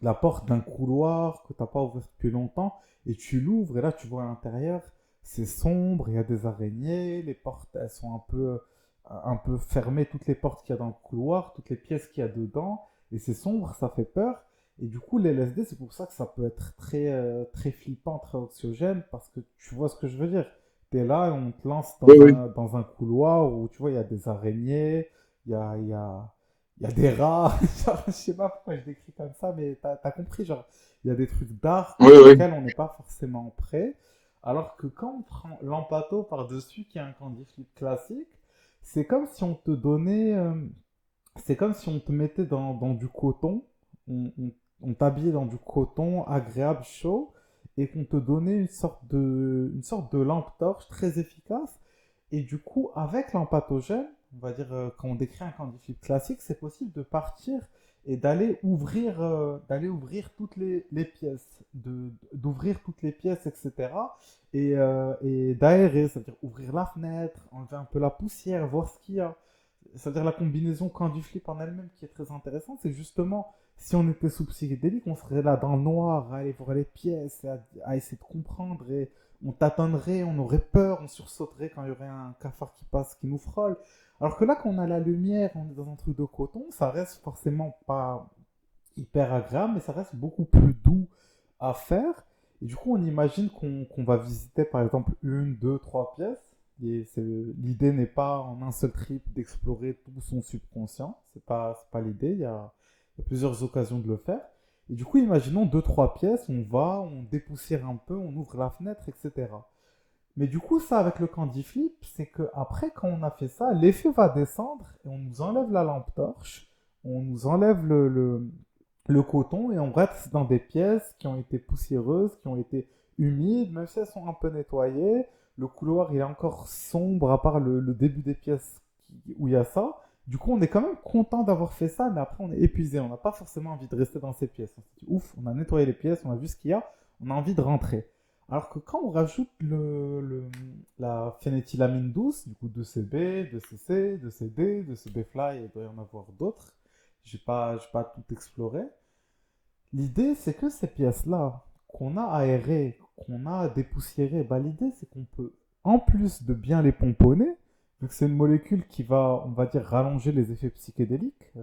la porte d'un couloir que t'as pas ouvert depuis longtemps, et tu l'ouvres, et là, tu vois à l'intérieur, c'est sombre, il y a des araignées, les portes, elles sont un peu fermées, toutes les portes qu'il y a dans le couloir, toutes les pièces qu'il y a dedans, et c'est sombre, ça fait peur. Et du coup, l'LSD, c'est pour ça que ça peut être très flippant, très anxiogène, parce que tu vois ce que je veux dire. T'es là et on te lance Oui, oui. dans un couloir où, tu vois, il y a des araignées, il y a des rats. Genre, je sais pas pourquoi je décris comme ça, mais t'as compris. Genre, il y a des trucs dark Oui, oui. auxquels on n'est pas forcément prêt. Alors que quand on prend l'empato par-dessus, qui est un candy flip classique, c'est comme si on te donnait. C'est comme si on te mettait dans du coton. On t'habillait dans du coton agréable, chaud, et qu'on te donnait une sorte de lampe torche très efficace. Et du coup, avec l'empatogène, on va dire, quand on décrit un candy flip classique, c'est possible de partir et d'aller ouvrir toutes les pièces, d'ouvrir toutes les pièces, etc. Et d'aérer, c'est-à-dire ouvrir la fenêtre, enlever un peu la poussière, voir ce qu'il y a. C'est-à-dire la combinaison candy flip en elle-même qui est très intéressante, c'est justement si on était sous psychédélique, on serait là dans le noir, à aller voir les pièces, à essayer de comprendre, et on tâtonnerait, on aurait peur, on sursauterait quand il y aurait un cafard qui passe, qui nous frôle. Alors que là, quand on a la lumière, on est dans un truc de coton, ça reste forcément pas hyper agréable, mais ça reste beaucoup plus doux à faire. Et du coup, on imagine qu'on va visiter par exemple une, deux, trois pièces. Et l'idée n'est pas en un seul trip d'explorer tout son subconscient. C'est pas l'idée. Il y a plusieurs occasions de le faire. Et du coup, imaginons deux, trois pièces. On va, on dépoussière un peu, on ouvre la fenêtre, etc. Mais du coup, ça avec le candy flip, c'est que après, quand on a fait ça, l'effet va descendre et on nous enlève la lampe torche, on nous enlève le coton et on reste dans des pièces qui ont été poussiéreuses, qui ont été humides, même si elles sont un peu nettoyées. Le couloir il est encore sombre à part le début des pièces où il y a ça. Du coup, on est quand même content d'avoir fait ça, mais après on est épuisé. On n'a pas forcément envie de rester dans ces pièces. On se dit, ouf, on a nettoyé les pièces, on a vu ce qu'il y a, on a envie de rentrer. Alors que quand on rajoute la phénéthylamine douce, du coup 2CB, 2CC, 2CD, 2CB-Fly, et il doit y en avoir d'autres, j'ai pas tout exploré. L'idée, c'est que ces pièces-là, qu'on a aérées, qu'on a dépoussiérées, bah, l'idée, c'est qu'on peut, en plus de bien les pomponner, vu que c'est une molécule qui va, on va dire, rallonger les effets psychédéliques,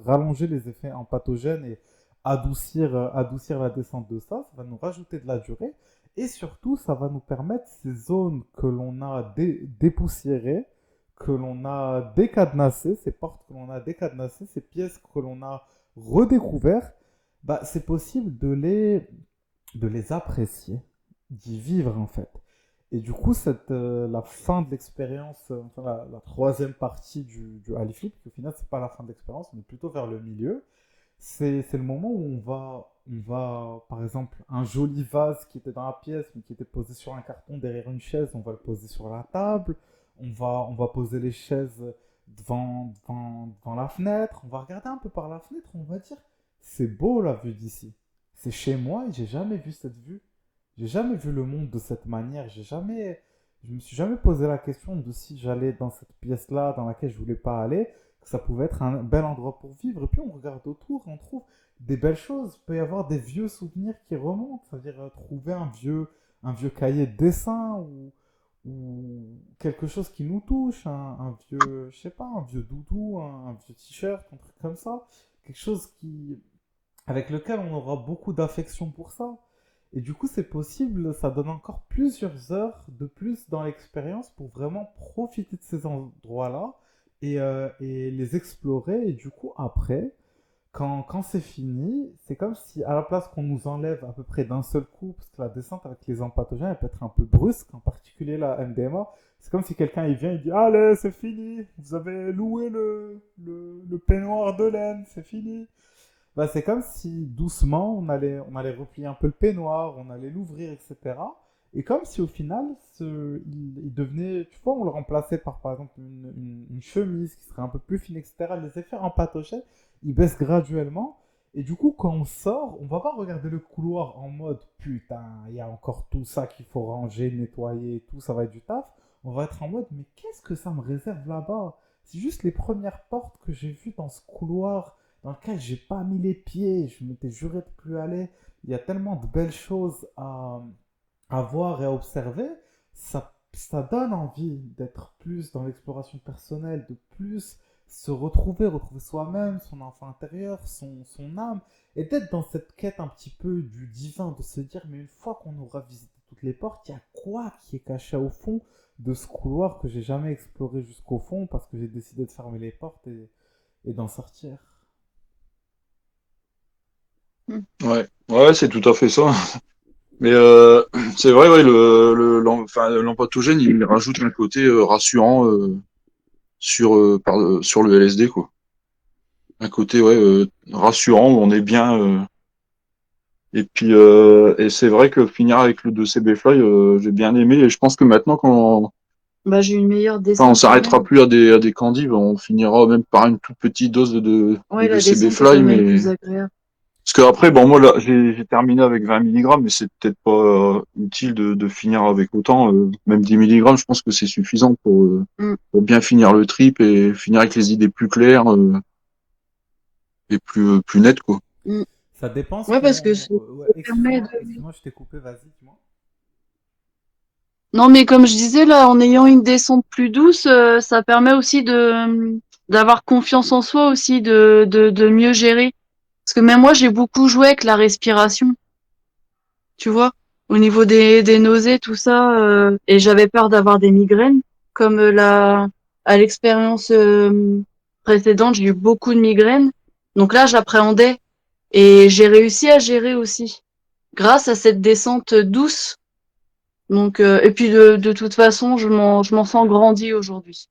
rallonger les effets empathogènes et adoucir la descente de ça, ça va nous rajouter de la durée. Et surtout, ça va nous permettre ces zones que l'on a dépoussiérées, que l'on a décadenassées, ces portes que l'on a décadenassées, ces pièces que l'on a redécouvert, bah, c'est possible de les apprécier, d'y vivre en fait. Et du coup, la fin de l'expérience, enfin la troisième partie du Haliflip, qui au final, c'est pas la fin de l'expérience, on est plutôt vers le milieu, c'est le moment où par exemple, un joli vase qui était dans la pièce, mais qui était posé sur un carton derrière une chaise, on va le poser sur la table. On va poser les chaises devant la fenêtre. On va regarder un peu par la fenêtre. On va dire, c'est beau la vue d'ici. C'est chez moi et j'ai jamais vu cette vue. J'ai jamais vu le monde de cette manière. Je me suis jamais posé la question de si j'allais dans cette pièce-là dans laquelle je voulais pas aller, que ça pouvait être un bel endroit pour vivre. Et puis on regarde autour et on trouve des belles choses. Il peut y avoir des vieux souvenirs qui remontent. C'est-à-dire trouver un vieux cahier de dessin ou quelque chose qui nous touche, un vieux, je sais pas, un vieux doudou, un vieux t-shirt, un truc comme ça. Quelque chose avec lequel on aura beaucoup d'affection pour ça. Et du coup, c'est possible, ça donne encore plusieurs heures de plus dans l'expérience pour vraiment profiter de ces endroits-là et les explorer. Et du coup, après, quand c'est fini, c'est comme si à la place qu'on nous enlève à peu près d'un seul coup, parce que la descente avec les empatogènes, elle peut être un peu brusque, en particulier la MDMA, c'est comme si quelqu'un il vient, il dit allez, c'est fini, vous avez loué le peignoir de laine, c'est fini. Bah, c'est comme si doucement on allait replier un peu le peignoir, on allait l'ouvrir, etc. Et comme si au final, il devenait, tu vois, on le remplaçait par exemple une chemise qui serait un peu plus fine, etc. Les effets empatogènes, ils baissent graduellement. Et du coup, quand on sort, on va pas regarder le couloir en mode putain, il y a encore tout ça qu'il faut ranger, nettoyer, et tout, ça va être du taf. On va être en mode mais qu'est-ce que ça me réserve là-bas? C'est juste les premières portes que j'ai vues dans ce couloir dans lequel j'ai pas mis les pieds, je m'étais juré de plus aller. Il y a tellement de belles choses à voir et à observer. Ça donne envie d'être plus dans l'exploration personnelle, de plus se retrouver, retrouver soi-même, son enfant intérieur, son âme, et d'être dans cette quête un petit peu du divin, de se dire, mais une fois qu'on aura visité toutes les portes, il y a quoi qui est caché au fond de ce couloir que j'ai jamais exploré jusqu'au fond parce que j'ai décidé de fermer les portes et d'en sortir. Mm. Ouais, ouais, c'est tout à fait ça. Mais c'est vrai, ouais, enfin, l'empatogène, il rajoute un côté rassurant sur le LSD, quoi. Un côté, ouais, rassurant où on est bien. Et puis, et c'est vrai que finir avec le 2CB Fly, j'ai bien aimé. Et je pense que maintenant, Bah, j'ai une meilleure quand on descente quand s'arrêtera même. plus à des candies, on finira même par une toute petite dose de Ouais, la 2CB descente est quand Fly. même Mais plus agréable. parce que après, bon, moi, là, j'ai terminé avec 20 milligrammes, mais c'est peut-être pas utile de finir avec autant. Même 10 milligrammes, je pense que c'est suffisant Mm. pour bien finir le trip et finir avec les idées plus claires et plus nettes, quoi. Mm. Ça dépend ce Ouais, parce que qu'on... ça ouais, permet excuse-moi, je t'ai coupé, vas-y, dis-moi. Non, mais comme je disais, là, en ayant une descente plus douce, ça permet aussi d'avoir confiance en soi aussi, de mieux gérer. Parce que même moi, j'ai beaucoup joué avec la respiration, tu vois, au niveau des nausées, tout ça, et j'avais peur d'avoir des migraines, comme à l'expérience précédente, j'ai eu beaucoup de migraines. Donc là, j'appréhendais et j'ai réussi à gérer aussi, grâce à cette descente douce. Donc, et puis de toute façon, je m'en sens grandi aujourd'hui.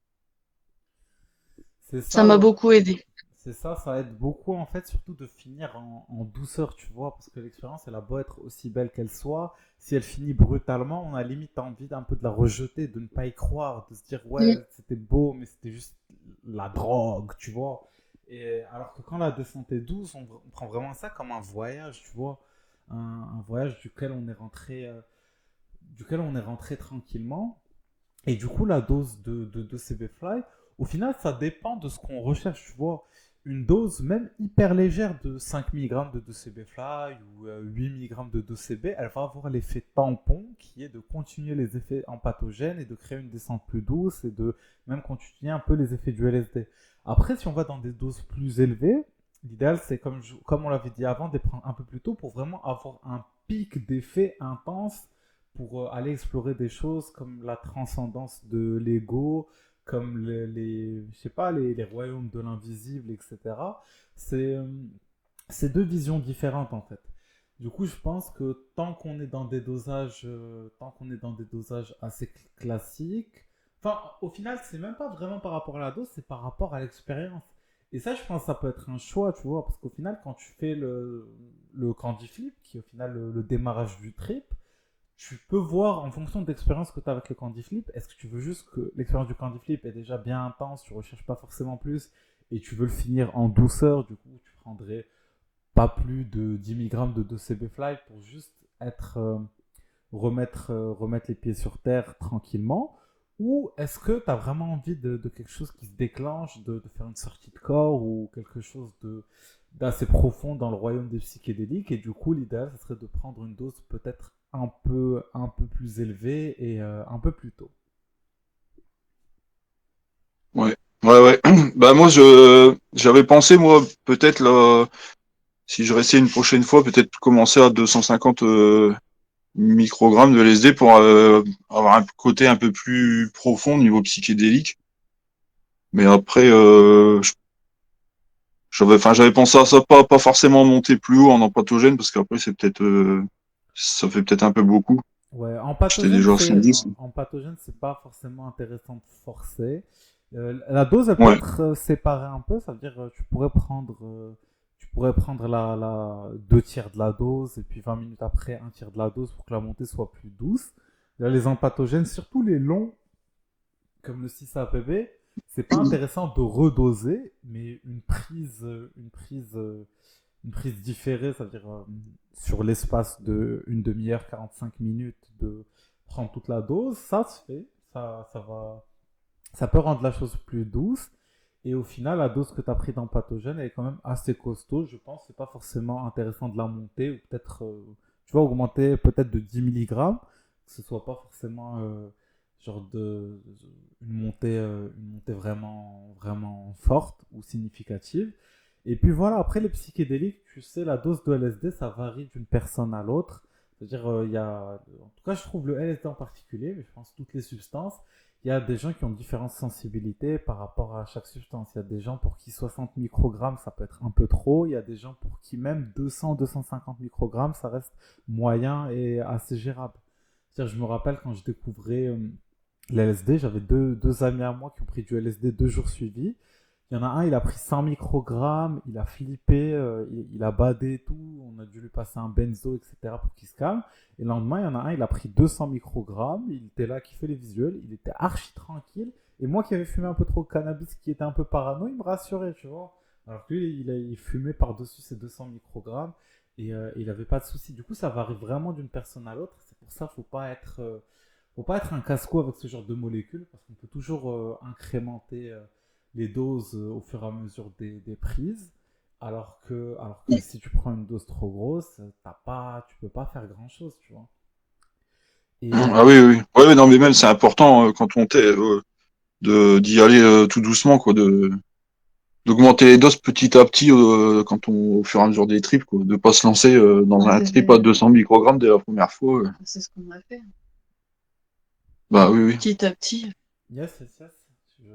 C'est Ça ça, m'a beaucoup aidé. c'est ça, ça aide beaucoup en fait, surtout de finir en douceur, tu vois, parce que l'expérience, elle a beau être aussi belle qu'elle soit, si elle finit brutalement, on a limite envie d'un peu de la rejeter, de ne pas y croire, de se dire ouais, Mm. c'était beau, mais c'était juste la drogue, tu vois. Et alors que quand la descente est douce, on prend vraiment ça comme un voyage, tu vois, un voyage duquel on est rentré tranquillement. Et du coup, la dose de CB Fly, au final, ça dépend de ce qu'on recherche. Tu vois, une dose même hyper légère de 5 mg de 2CB Fly ou 8 mg de 2CB, elle va avoir l'effet tampon qui est de continuer les effets empathogènes et de créer une descente plus douce et de même continuer un peu les effets du LSD. Après, si on va dans des doses plus élevées, l'idéal c'est comme on l'avait dit avant, de prendre un peu plus tôt pour vraiment avoir un pic d'effet intense pour aller explorer des choses comme la transcendance de l'ego, comme je sais pas, les royaumes de l'invisible, etc. C'est c'est deux visions différentes en fait. Du coup, je pense que tant qu'on est dans des dosages assez classiques, enfin, au final, c'est même pas vraiment par rapport à la dose, c'est par rapport à l'expérience. Et ça, je pense que ça peut être un choix, tu vois, parce qu'au final, quand tu fais le candy flip, qui est au final le démarrage du trip, tu peux voir en fonction de l'expérience que tu as avec le candy flip, est-ce que tu veux juste que l'expérience du candy flip est déjà bien intense, tu recherches pas forcément plus, et tu veux le finir en douceur, du coup, tu prendrais pas plus de 10 mg de 2CB Fly pour juste remettre les pieds sur terre tranquillement. Ou est-ce que tu as vraiment envie de quelque chose qui se déclenche, de faire une sortie de corps ou quelque chose d'assez profond dans le royaume des psychédéliques, et du coup l'idéal ce serait de prendre une dose peut-être un peu plus élevée et un peu plus tôt. Ouais, ouais, ouais. Bah moi, j'avais pensé, moi, peut-être là, si je restais une prochaine fois, peut-être commencer à 250 microgrammes de LSD pour avoir un côté un peu plus profond au niveau psychédélique. Mais après, j'avais pensé à ça, pas forcément monter plus haut en empatogène, parce qu'après, ça fait peut-être un peu beaucoup. Ouais, J'étais déjà à 110. en pathogène, c'est pas forcément intéressant de forcer. La dose, elle peut Ouais. être séparée un peu, ça veut dire tu pourrais prendre deux tiers de la dose et puis 20 minutes après un tiers de la dose pour que la montée soit plus douce. Là, les empathogènes, surtout les longs comme le 6-APB, c'est pas intéressant de redoser, mais une prise différée, c'est-à-dire sur l'espace de une demi-heure, 45 minutes, de prendre toute la dose, ça se fait, ça peut rendre la chose plus douce. Et au final, la dose que tu as pris dans pathogène, elle est quand même assez costaud. Je pense que c'est pas forcément intéressant de la monter, ou peut-être, tu vois, augmenter peut-être de 10 mg, que ce soit pas forcément genre une montée vraiment, vraiment forte ou significative. Et puis voilà, après les psychédéliques, tu sais, la dose de LSD, ça varie d'une personne à l'autre. C'est-à-dire, en tout cas, je trouve le LSD en particulier, mais je pense toutes les substances, il y a des gens qui ont différentes sensibilités par rapport à chaque substance. Il y a des gens pour qui 60 microgrammes, ça peut être un peu trop. Il y a des gens pour qui même 200-250 microgrammes, ça reste moyen et assez gérable. C'est-à-dire, je me rappelle quand je découvrais l'LSD, j'avais deux amis à moi qui ont pris du LSD 2 jours suivis. Il y en a un, il a pris 100 microgrammes, il a flippé, il a badé et tout. On a dû lui passer un benzo, etc. pour qu'il se calme. Et le lendemain, il y en a un, il a pris 200 microgrammes. Il était là, qui fait les visuels. Il était archi tranquille. Et moi qui avais fumé un peu trop de cannabis, qui était un peu parano, il me rassurait, tu vois. Alors que lui, il fumait par-dessus ses 200 microgrammes. Et il n'avait pas de souci. Du coup, ça varie vraiment d'une personne à l'autre. C'est pour ça qu'il faut pas être un casse-cou avec ce genre de molécules, parce qu'on peut toujours incrémenter les doses au fur et à mesure des prises, alors que si tu prends une dose trop grosse, tu peux pas faire grand-chose, tu vois. Et Ah oui, oui. Ouais, ouais, non, mais même c'est important quand on t'est d'y aller tout doucement, quoi, d'augmenter les doses petit à petit au fur et à mesure des trips, quoi, de pas se lancer dans un trip à 200 microgrammes dès la première fois. C'est ce qu'on a fait. Bah oui, oui. Petit à petit. yes, yes, yes.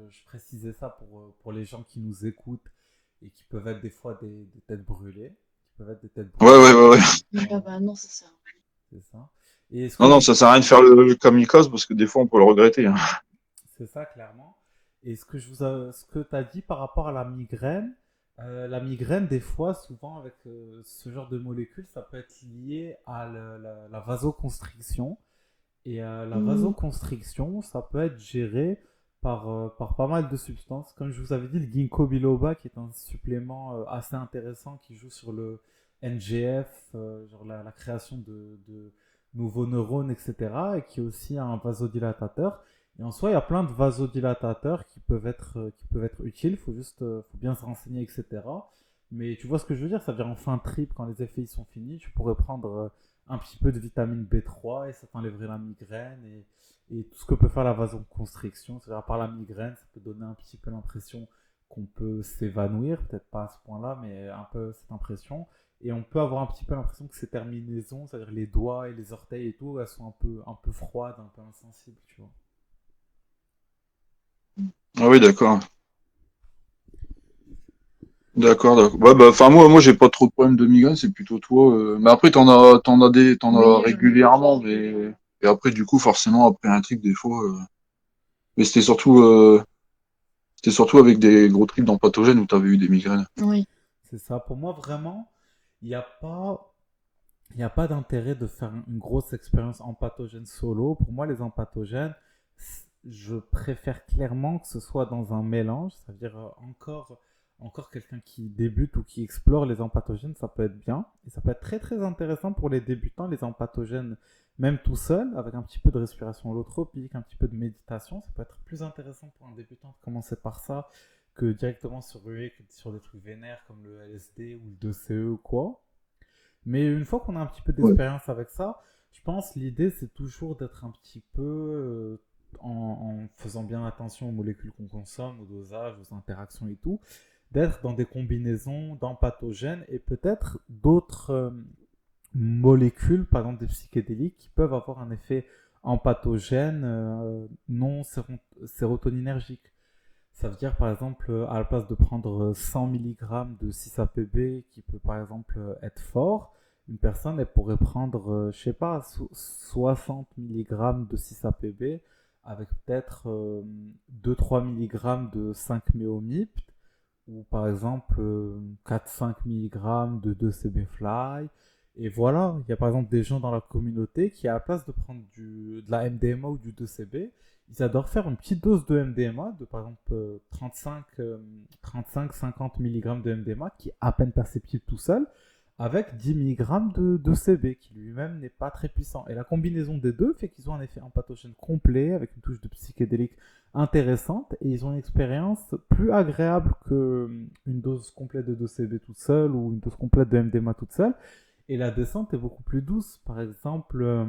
Je précisais ça pour les gens qui nous écoutent et qui peuvent être des fois des têtes brûlées. Qui peuvent être des têtes Ouais, ouais, brûlées. ouais, ouais. Ah bah non, c'est ça. C'est ça. Et ce Non, que non, je, ça sert à rien de faire le kamikaze parce que des fois on peut le regretter, hein. C'est ça, clairement. Et ce que tu as dit par rapport à la migraine, des fois, souvent, avec ce genre de molécules, ça peut être lié à la vasoconstriction. Et la Mm. vasoconstriction, ça peut être géré par pas mal de substances. Comme je vous avais dit, le ginkgo biloba, qui est un supplément assez intéressant qui joue sur le NGF, genre la création de nouveaux neurones, etc. Et qui est aussi un vasodilatateur. Et en soi, il y a plein de vasodilatateurs qui peuvent être utiles. Faut bien se renseigner, etc. Mais tu vois ce que je veux dire? Ça veut dire en fin de trip, quand les effets y sont finis, tu pourrais prendre un petit peu de vitamine B3 et ça t'enlèverait la migraine et tout ce que peut faire la vasoconstriction. C'est-à-dire, à part la migraine, ça peut donner un petit peu l'impression qu'on peut s'évanouir, peut-être pas à ce point-là, mais un peu cette impression. Et on peut avoir un petit peu l'impression que ces terminaisons, c'est-à-dire les doigts et les orteils et tout, elles sont un peu froides, un peu insensibles, tu vois. Ah oui, d'accord. D'accord, d'accord. Ouais, bah, enfin, moi, j'ai pas trop de problèmes de migraine, c'est plutôt toi. Mais après, t'en Oui, as j'en ai régulièrement, besoin. mais, et après, du coup, forcément, après un truc, des fois, mais C'était surtout avec des gros trips d'empatogène où tu avais eu des migraines. Oui. C'est ça. Pour moi, vraiment, il n'y a pas, il n'y a pas d'intérêt de faire une grosse expérience empathogène solo. Pour moi, les empathogènes, je préfère clairement que ce soit dans un mélange, c'est-à-dire encore quelqu'un qui débute ou qui explore les empathogènes, ça peut être bien. Et ça peut être très très intéressant pour les débutants, les empathogènes, même tout seul, avec un petit peu de respiration holotropique, un petit peu de méditation. Ça peut être plus intéressant pour un débutant de commencer par ça que directement sur des trucs vénères comme le LSD ou le 2CE ou quoi. Mais une fois qu'on a un petit peu Ouais. d'expérience avec ça, je pense l'idée c'est toujours d'être un petit peu en faisant bien attention aux molécules qu'on consomme, au dosage, aux interactions et tout, d'être dans des combinaisons d'empathogènes et peut-être d'autres molécules, par exemple des psychédéliques, qui peuvent avoir un effet empathogène non sérotoninergique. Ça veut dire par exemple, à la place de prendre 100 mg de 6-APB, qui peut par exemple être fort, une personne elle pourrait prendre, je sais pas, 60 mg de 6-APB avec peut-être 2-3 mg de 5-MeO-MIP ou par exemple 4-5 mg de 2CB-Fly. Et voilà, il y a par exemple des gens dans la communauté qui, à la place de prendre de la MDMA ou du 2CB, ils adorent faire une petite dose de MDMA, de par exemple 35-50 mg de MDMA, qui est à peine perceptible tout seul, avec 10 mg de CB, qui lui-même n'est pas très puissant. Et la combinaison des deux fait qu'ils ont un effet empathogène complet, avec une touche de psychédélique intéressante, et ils ont une expérience plus agréable qu'une dose complète de 2CB toute seule, ou une dose complète de MDMA toute seule. Et la descente est beaucoup plus douce. Par exemple,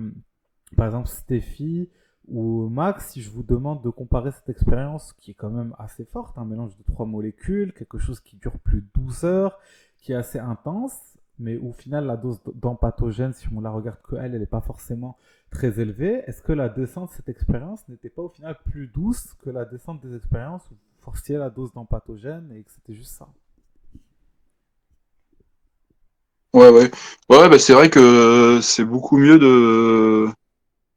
Steffi ou Max, si je vous demande de comparer cette expérience qui est quand même assez forte, un mélange de trois molécules, quelque chose qui dure plus de 12 heures, qui est assez intense, mais au final la dose d'empathogène, si on la regarde que elle n'est pas forcément très élevée. Est-ce que la descente de cette expérience n'était pas au final plus douce que la descente des expériences où vous forciez la dose d'empathogène et que c'était juste ça? Ouais, ouais. Ouais, bah, c'est vrai que c'est beaucoup mieux de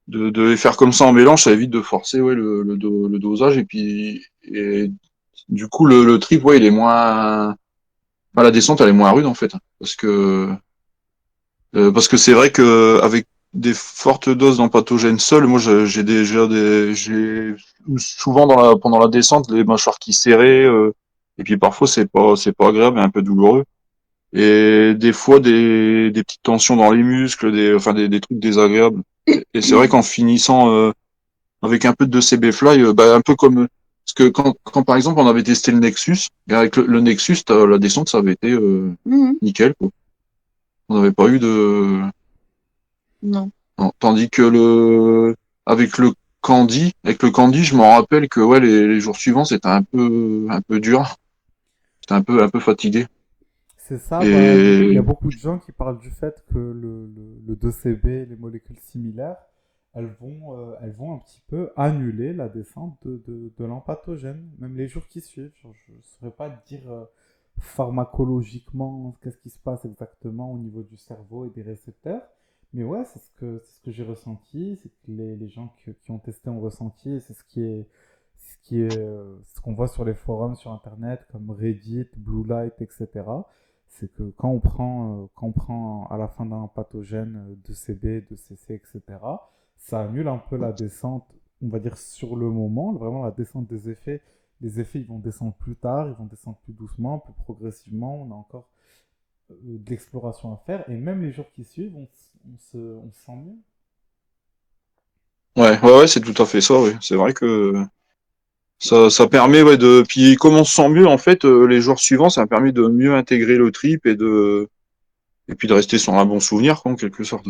les faire comme ça en mélange, ça évite de forcer ouais, le dosage et du coup le trip ouais il est moins enfin, la descente elle est moins rude en fait parce que c'est vrai que avec des fortes doses d'empathogène seul, moi j'ai déjà j'ai souvent pendant la descente les mâchoires qui serraient et puis parfois c'est pas agréable et un peu douloureux et des fois des petites tensions dans les muscles, enfin des trucs désagréables. Et c'est vrai qu'en finissant avec un peu de CB Fly, bah, un peu comme parce que quand par exemple on avait testé le Nexus, et avec le Nexus, la descente ça avait été Mhm. nickel quoi. On n'avait pas eu de Non. non. Tandis que le avec le Candy, je m'en rappelle que ouais les jours suivants c'était un peu dur, j'étais un peu fatigué C'est ça, bah, il y a et beaucoup de gens qui parlent du fait que le 2CB, les molécules similaires, elles vont un petit peu annuler la descente de l'empathogène, même les jours qui suivent. Genre, je ne saurais pas dire pharmacologiquement qu'est-ce qui se passe exactement au niveau du cerveau et des récepteurs, mais ouais, c'est ce que j'ai ressenti, c'est que les gens qui ont testé ont ressenti, et c'est ce qu'on voit sur les forums sur Internet comme Reddit, Blue Light, etc. C'est que quand on prend à la fin d'un pathogène de CB, de CC, etc., ça annule un peu la descente, on va dire sur le moment, vraiment la descente des effets. Les effets, ils vont descendre plus tard, ils vont descendre plus doucement, plus progressivement. On a encore de l'exploration à faire. Et même les jours qui suivent, on se sent mieux. ouais c'est tout à fait ça ouais. C'est vrai que ça permet ouais de puis comme on se sent mieux en fait les jours suivants ça permet de mieux intégrer le trip et puis de rester sur un bon souvenir quoi, en quelque sorte.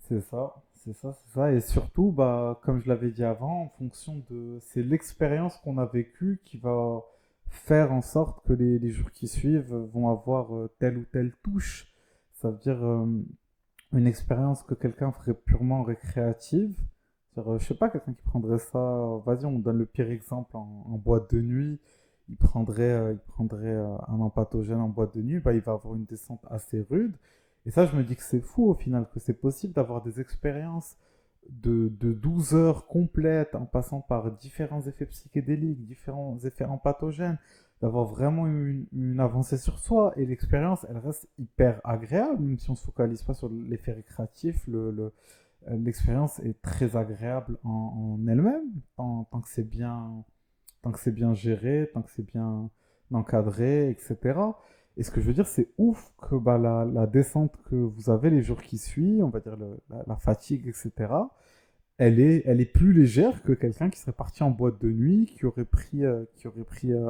C'est ça, c'est ça, c'est ça. Et surtout, bah, comme je l'avais dit avant, en fonction de... C'est l'expérience qu'on a vécue qui va faire en sorte que les jours qui suivent vont avoir telle ou telle touche. Ça veut dire une expérience que quelqu'un ferait purement récréative. Je sais pas, quelqu'un qui prendrait ça... Vas-y, on donne le pire exemple en boîte de nuit. Il prendrait un empathogène en boîte de nuit, bah, il va avoir une descente assez rude. Et ça, je me dis que c'est fou au final, que c'est possible d'avoir des expériences de 12 heures complètes en passant par différents effets psychédéliques, différents effets pathogènes, d'avoir vraiment une avancée sur soi. Et l'expérience, elle reste hyper agréable, même si on ne se focalise pas sur l'effet récréatif. L'expérience est très agréable en elle-même, tant que c'est bien, tant que c'est bien géré, tant que c'est bien encadré, etc. Et ce que je veux dire, c'est ouf que bah, la descente que vous avez les jours qui suivent, on va dire la fatigue, etc., elle est plus légère que quelqu'un qui serait parti en boîte de nuit, qui aurait pris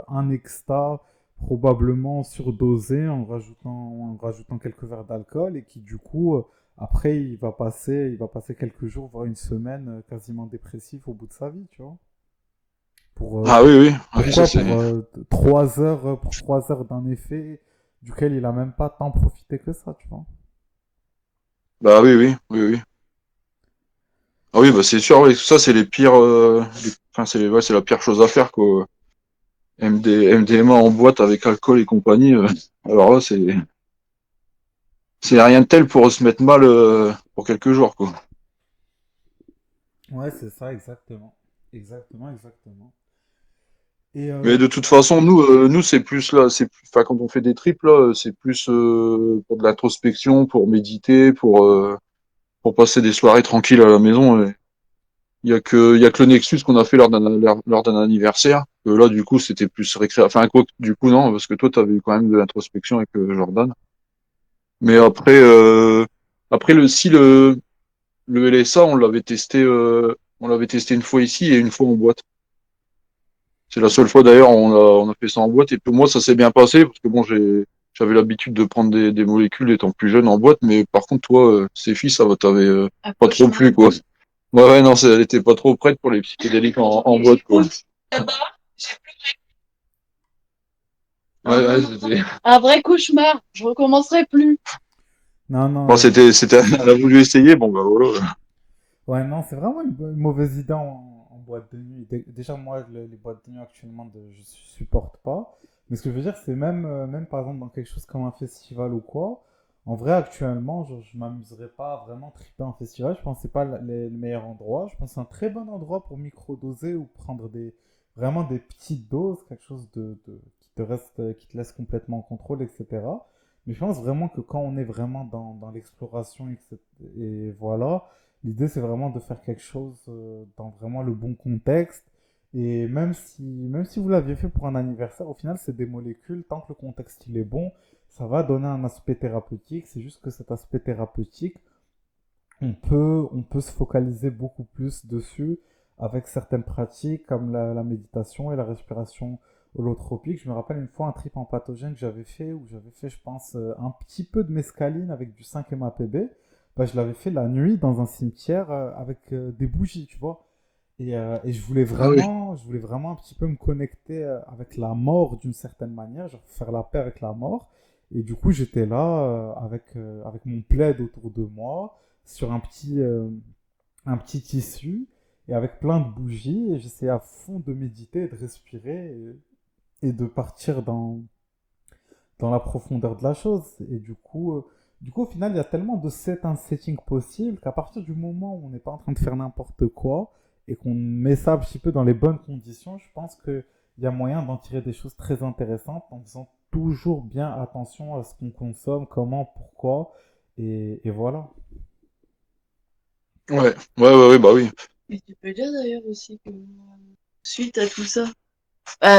un extra probablement surdosé en rajoutant quelques verres d'alcool et qui du coup après il va passer quelques jours voire une semaine quasiment dépressif au bout de sa vie, tu vois. Ah oui, oui, oui, ça Pourquoi c'est. pour 3 heures pour 3 heures d'un effet duquel il a même pas tant profité que ça, tu vois. Bah oui, oui, oui, oui. Ah oui, bah c'est sûr, oui, ça c'est les pires. Enfin, ouais, c'est la pire chose à faire, quoi. MDMA en boîte avec alcool et compagnie. Alors là, c'est rien de tel pour se mettre mal pour quelques jours, quoi. Ouais, c'est ça, exactement. Exactement, exactement. Et Mais de toute façon, nous c'est plus là, enfin quand on fait des trips là, c'est plus pour de l'introspection, pour méditer, pour passer des soirées tranquilles à la maison. Et il y a que le Nexus qu'on a fait lors d'un anniversaire. Là, du coup, c'était plus récré. Enfin, quoi, du coup, non, parce que toi, t'avais eu quand même de l'introspection avec Jordan. Mais après le LSA, on l'avait testé une fois ici et une fois en boîte. C'est la seule fois d'ailleurs on a fait ça en boîte et pour moi ça s'est bien passé parce que bon j'avais l'habitude de prendre des molécules étant plus jeune en boîte, mais par contre toi ces filles ça va t'avait Un pas trop cauchemar. plu quoi. Ouais, ouais, non, elle était pas trop prête pour les psychédéliques en boîte quoi. Ouais, ouais, c'était. Un vrai cauchemar. Je recommencerai plus. non, non, Bon, elle a voulu essayer, bon bah voilà. ouais, non, c'est vraiment une mauvaise idée en boîte de nuit. Déjà, moi, les boîtes de nuit actuellement, je supporte pas. Mais ce que je veux dire, c'est même par exemple dans quelque chose comme un festival ou quoi. En vrai, actuellement, je m'amuserais pas à vraiment triper un festival. Je pense que c'est pas le meilleur endroit. Je pense que c'est un très bon endroit pour microdoser ou prendre vraiment des petites doses, quelque chose qui te laisse complètement en contrôle, etc. Mais je pense vraiment que quand on est vraiment dans l'exploration, etc., et voilà, l'idée, c'est vraiment de faire quelque chose dans vraiment le bon contexte. Et même si vous l'aviez fait pour un anniversaire, au final, c'est des molécules. Tant que le contexte il est bon, ça va donner un aspect thérapeutique. C'est juste que cet aspect thérapeutique, on peut se focaliser beaucoup plus dessus avec certaines pratiques comme la méditation et la respiration holotropique. Je me rappelle une fois un trip en pathogène que j'avais fait où j'avais fait, je pense, un petit peu de mescaline avec du 5-MAPB. Bah, je l'avais fait la nuit dans un cimetière avec des bougies, tu vois. Et Ah oui. je voulais vraiment un petit peu me connecter avec la mort d'une certaine manière, genre faire la paix avec la mort. Et du coup, j'étais là avec mon plaid autour de moi, sur un petit tissu, et avec plein de bougies. Et j'essayais à fond de méditer, de respirer et de partir dans la profondeur de la chose. Et du coup, au final, il y a tellement de settings possibles qu'à partir du moment où on n'est pas en train de faire n'importe quoi et qu'on met ça un petit peu dans les bonnes conditions, je pense qu'il y a moyen d'en tirer des choses très intéressantes en faisant toujours bien attention à ce qu'on consomme, comment, pourquoi, et voilà. Ouais, ouais, ouais, ouais, bah oui. Mais tu peux dire d'ailleurs aussi que suite à tout ça,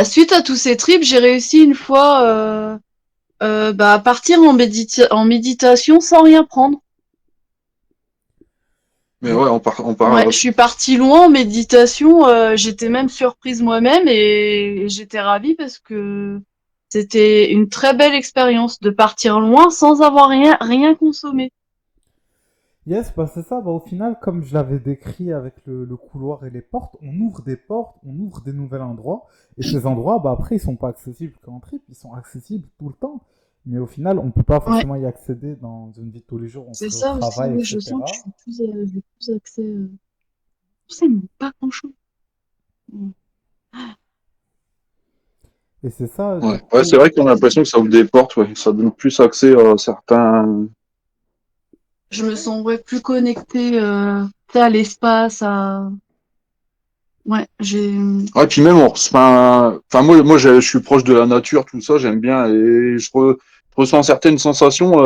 suite à tous ces trips, j'ai réussi une fois à partir en méditation sans rien prendre. Mais ouais, Ouais, je suis partie loin en méditation. J'étais même surprise moi-même et j'étais ravie parce que c'était une très belle expérience de partir loin sans avoir rien consommé. Yes, bah c'est ça. Bah, au final, comme je l'avais décrit avec le couloir et les portes, on ouvre des portes, on ouvre des nouveaux endroits. Et ces endroits, bah après, ils sont pas accessibles qu'en trip, ils sont accessibles tout le temps. Mais au final, on peut pas Ouais, forcément y accéder dans une vie de tous les jours. On c'est serait au ça aussi. travail, Oui, je sens que etc. j'ai plus accès. C'est pas grand-chose. Et c'est ça, du ouais, ouais, c'est coup. vrai qu'on a l'impression que ça ouvre des portes, ouais. Ça donne plus accès à certains. Je me sens ouais, plus connectée. à l'espace, à... Ouais, j'ai... Ouais, puis même, moi, je suis proche de la nature, tout ça, j'aime bien, et je ressens certaines sensations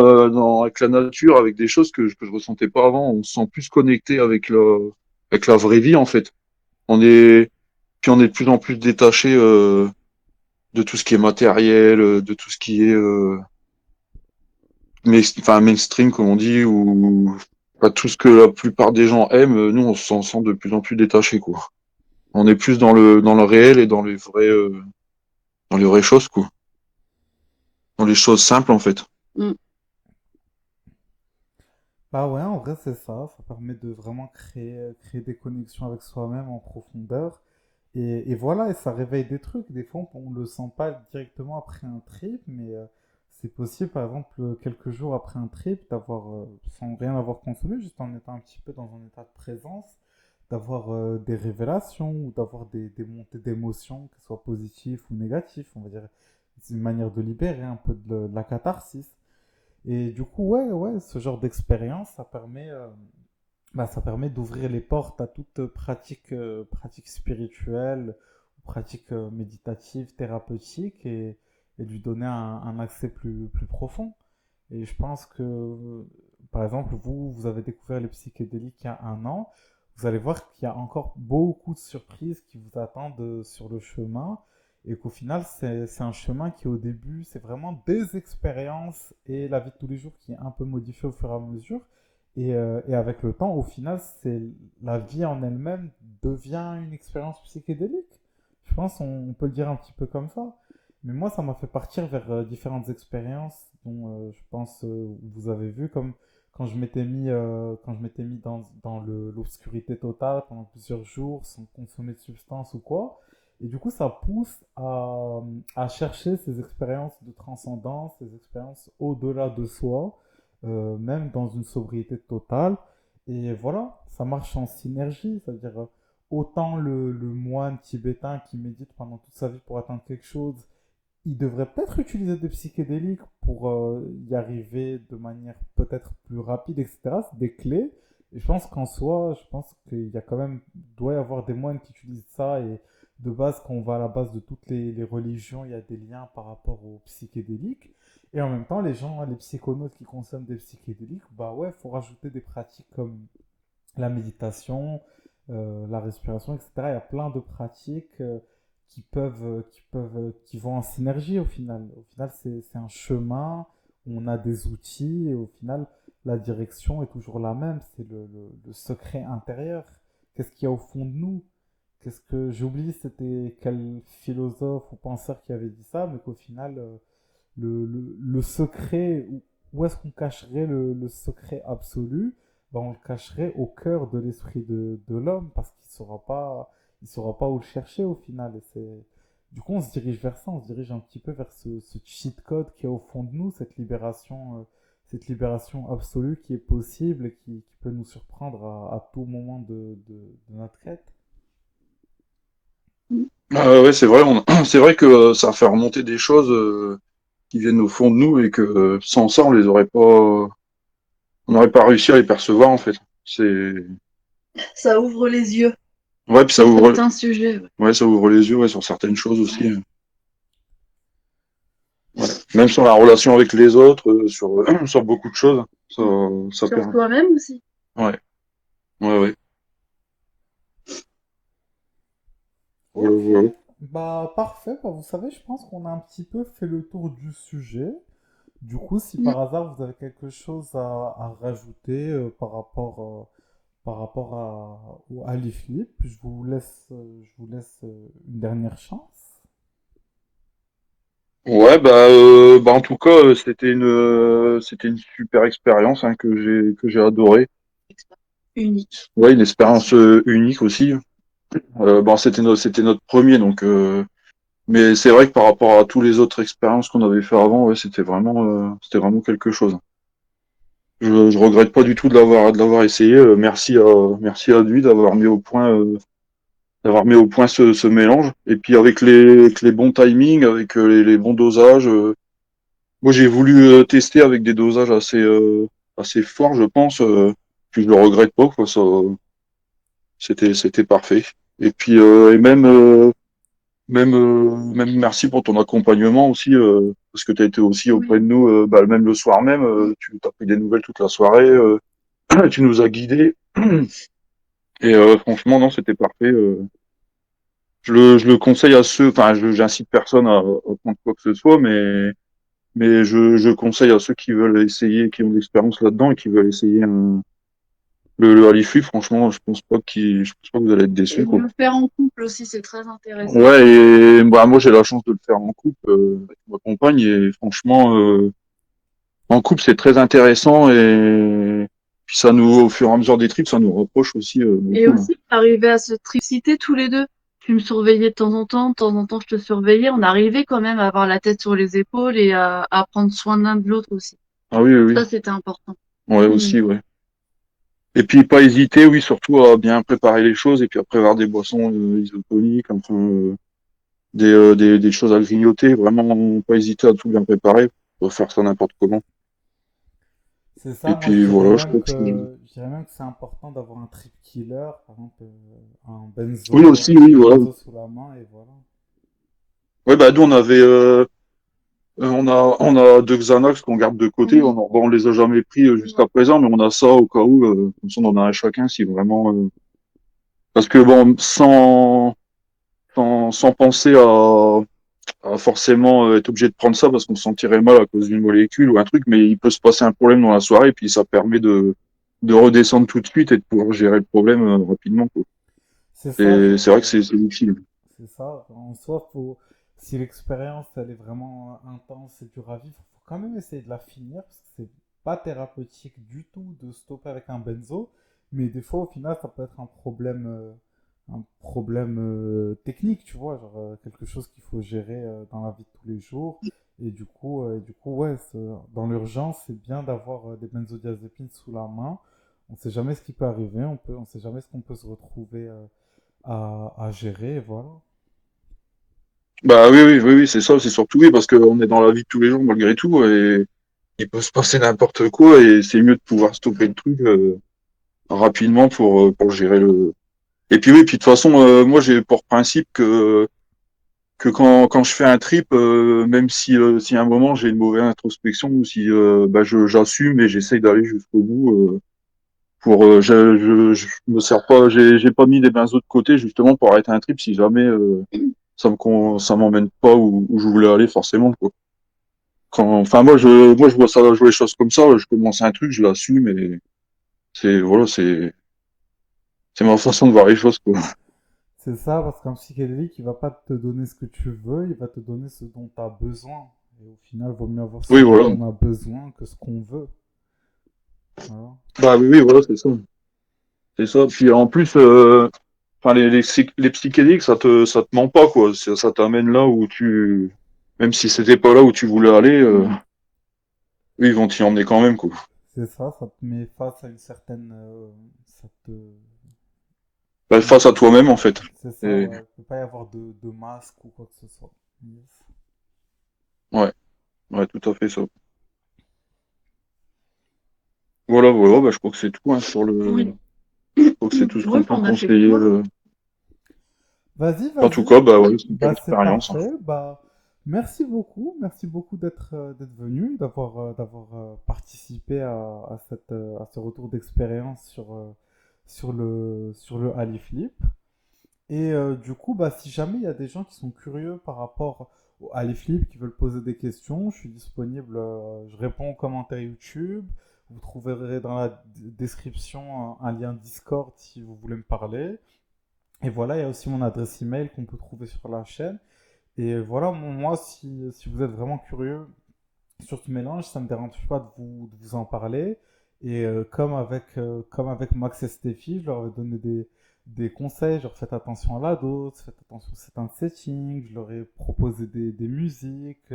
avec la nature, avec des choses que je ressentais pas avant. On se sent plus connecté avec la vraie vie, en fait. On est, puis on est de plus en plus détaché de tout ce qui est matériel, de tout ce qui est mainstream, comme on dit, ou pas tout ce que la plupart des gens aiment. Nous, on s'en sent de plus en plus détaché, quoi. On est plus dans le réel et dans les vraies choses, quoi. Dans les choses simples, en fait. Mm. Bah ouais, en vrai, c'est ça. Ça permet de vraiment créer des connexions avec soi-même en profondeur. Et voilà, et ça réveille des trucs. Des fois, on ne le sent pas directement après un trip, mais c'est possible, par exemple, quelques jours après un trip, d'avoir, sans rien avoir consommé, juste en étant un petit peu dans un état de présence, d'avoir des révélations ou d'avoir des montées d'émotions, que ce soit positives ou négatives. On va dire, c'est une manière de libérer un peu de la catharsis. Et du coup, ouais, ce genre d'expérience, ça permet d'ouvrir les portes à toute pratique spirituelle, pratique méditative, thérapeutique, et lui donner un accès plus profond. Et je pense que, par exemple, vous avez découvert les psychédéliques il y a un an, vous allez voir qu'il y a encore beaucoup de surprises qui vous attendent sur le chemin, et qu'au final, c'est un chemin qui, au début, c'est vraiment des expériences et la vie de tous les jours qui est un peu modifiée au fur et à mesure. Et avec le temps, au final, la vie en elle-même devient une expérience psychédélique. Je pense on peut le dire un petit peu comme ça. Mais moi, ça m'a fait partir vers différentes expériences dont je pense vous avez vu, comme quand je m'étais mis dans l'obscurité totale pendant plusieurs jours sans consommer de substances ou quoi. Et du coup, ça pousse à chercher ces expériences de transcendance, ces expériences au-delà de soi, même dans une sobriété totale. Et voilà, ça marche en synergie, c'est-à-dire autant le moine tibétain qui médite pendant toute sa vie pour atteindre quelque chose, il devrait peut-être utiliser des psychédéliques pour y arriver de manière peut-être plus rapide, etc. C'est des clés. Et je pense qu'en soi, je pense qu'il y a quand même, doit y avoir des moines qui utilisent ça. Et de base, quand on va à la base de toutes les religions, il y a des liens par rapport aux psychédéliques. Et en même temps, les gens, les psychonautes qui consomment des psychédéliques, bah ouais, il faut rajouter des pratiques comme la méditation, la respiration, etc. Il y a plein de pratiques qui vont en synergie au final. Au final, c'est un chemin, on a des outils, et au final, la direction est toujours la même. C'est le secret intérieur. Qu'est-ce qu'il y a au fond de nous? Qu'est-ce que j'ai oublié, c'était quel philosophe ou penseur qui avait dit ça, mais qu'au final, le secret, où est-ce qu'on cacherait le secret absolu? Ben, on le cacherait au cœur de l'esprit de l'homme, parce il saura pas où le chercher au final. Du coup, on se dirige vers ça, on se dirige un petit peu vers ce cheat code qui est au fond de nous, cette libération absolue qui est possible et qui peut nous surprendre à tout moment de notre quête. Ouais, c'est vrai, c'est vrai que ça fait remonter des choses qui viennent au fond de nous et que sans ça, on n'aurait pas réussi à les percevoir, en fait. C'est, Ça ouvre les yeux ouais, puis sur certains sujets. Ouais. ouais, ça ouvre les yeux, ouais, sur certaines choses aussi. Ouais. Même sur la relation avec les autres, sur beaucoup de choses. Ça, ça Sur permet. toi-même aussi. Ouais, ouais. Ok, Ouais. bah parfait. Bah, vous savez, je pense qu'on a un petit peu fait le tour du sujet. Du coup, si Mm. par hasard vous avez quelque chose à rajouter par rapport à l'IFLIP, je vous laisse une dernière chance. Ouais, bah en tout cas, c'était une super expérience hein, que j'ai adoré. Unique. Ouais, une expérience unique aussi. Bon, c'était notre premier, donc. Mais c'est vrai que par rapport à toutes les autres expériences qu'on avait fait avant, ouais, c'était vraiment quelque chose. Je regrette pas du tout de l'avoir essayé. Merci à lui d'avoir mis au point ce mélange. Et puis avec les bons timings, avec les bons dosages. Moi, j'ai voulu tester avec des dosages assez forts, je pense. Puis je le regrette pas, quoi. Ça, C'était parfait. Et puis et même merci pour ton accompagnement aussi, parce que tu as été aussi auprès Oui. de nous, bah, même le soir même, tu as pris des nouvelles toute la soirée, tu nous as guidés. Et franchement, non, c'était parfait. Je le conseille à ceux, enfin, j'incite personne à prendre quoi que ce soit, mais je conseille à ceux qui veulent essayer, qui ont de l'expérience là-dedans et qui veulent essayer le Haliflip. Franchement, je pense pas que vous allez être Et déçus, de quoi. le faire en couple aussi, c'est très intéressant. Ouais, et bah, moi j'ai la chance de le faire en couple avec ma compagne et franchement, en couple c'est très intéressant et puis ça nous, au fur et à mesure des trips, ça nous rapproche aussi Et beaucoup, là. aussi, arriver à se triciter tous les deux. Tu me surveillais de temps en temps, je te surveillais. On arrivait quand même à avoir la tête sur les épaules et à prendre soin l'un de l'autre aussi. Ah oui, oui, Ça, oui. c'était important. Ouais, Mm. aussi, ouais. Et puis pas hésiter, oui, surtout à bien préparer les choses et puis après avoir des boissons isotoniques, enfin des choses à grignoter, vraiment pas hésiter à tout bien préparer, pour faire ça n'importe comment. C'est Et ça, moi puis voilà, je crois que c'est... je dirais même que c'est important d'avoir un trip killer, par exemple Oui aussi, oui, un voilà. benzo sous la main et voilà. Ouais, bah nous on avait on a deux Xanax qu'on garde de côté. Oui. Bon, on les a jamais pris jusqu'à présent, mais on a ça au cas où. Comme ça, on en a un chacun si vraiment. Parce que bon, sans penser à forcément être obligé de prendre ça parce qu'on se sentirait mal à cause d'une molécule ou un truc, mais il peut se passer un problème dans la soirée, puis ça permet de redescendre tout de suite et de pouvoir gérer le problème rapidement, quoi. C'est ça, Et c'est genre, vrai que c'est utile. c'est ça. En soi, si l'expérience elle est vraiment intense et dure à vivre, faut quand même essayer de la finir parce que c'est pas thérapeutique du tout de stopper avec un benzo. Mais des fois, au final, ça peut être un problème technique, tu vois, genre quelque chose qu'il faut gérer dans la vie de tous les jours. Et du coup, ouais, dans l'urgence, c'est bien d'avoir des benzodiazépines sous la main. On sait jamais ce qui peut arriver, on sait jamais ce qu'on peut se retrouver à gérer, voilà. Bah oui, c'est ça, c'est surtout oui, parce qu'on est dans la vie de tous les jours malgré tout, et il peut se passer n'importe quoi, et c'est mieux de pouvoir stopper le truc rapidement pour gérer le. Et puis oui, puis de toute façon, moi j'ai pour principe que quand je fais un trip, même si à un moment j'ai une mauvaise introspection ou si bah j'assume et j'essaye d'aller jusqu'au bout je me sers pas, j'ai pas mis des benzos de côté justement pour arrêter un trip si jamais ça m'emmène pas où je voulais aller forcément, quoi. Enfin moi je vois ça, je vois les choses comme ça. Je commence un truc, je l'assume et c'est voilà, c'est ma façon de voir les choses, quoi. C'est ça, parce qu'un psychédélique, il va pas te donner ce que tu veux, il va te donner ce dont tu as besoin. Et au final, vaut mieux avoir ce Oui, dont voilà. on a besoin que ce qu'on veut. Voilà. Bah oui, voilà, c'est ça. C'est ça. Puis en plus, enfin les psychédéliques, ça te ment pas, quoi. Ça t'amène là où même si c'était pas là où tu voulais aller, eux, ils vont t'y emmener quand même, quoi. C'est ça te met face à une certaine... ça te... Bah, comment face à dire? toi-même, en fait. C'est ça, Et ouais. Il peut pas y avoir de masque ou quoi que ce soit. Yes. ouais, ouais, tout à fait ça. Voilà, bah, je crois que c'est tout, hein, Oui. je crois que c'est tout ce qu'on Oui, peut on a fait le conseiller. tour. Vas-y, En tout vas-y. cas, bah ouais, c'est une belle Bah, c'est expérience, hein. parfait. Bah, merci beaucoup d'être venu, d'avoir participé à ce retour d'expérience sur le Flip. Et du coup, bah, si jamais il y a des gens qui sont curieux par rapport au Flip, qui veulent poser des questions, je suis disponible, je réponds aux commentaires YouTube. Vous trouverez dans la description un lien Discord si vous voulez me parler. Et voilà, il y a aussi mon adresse email qu'on peut trouver sur la chaîne. Et voilà, moi, si vous êtes vraiment curieux sur ce mélange, ça ne me dérange pas de vous en parler. Et comme avec Max et Steffi, je leur ai donné des conseils, genre faites attention à la dose, faites attention à certains settings, je leur ai proposé des musiques.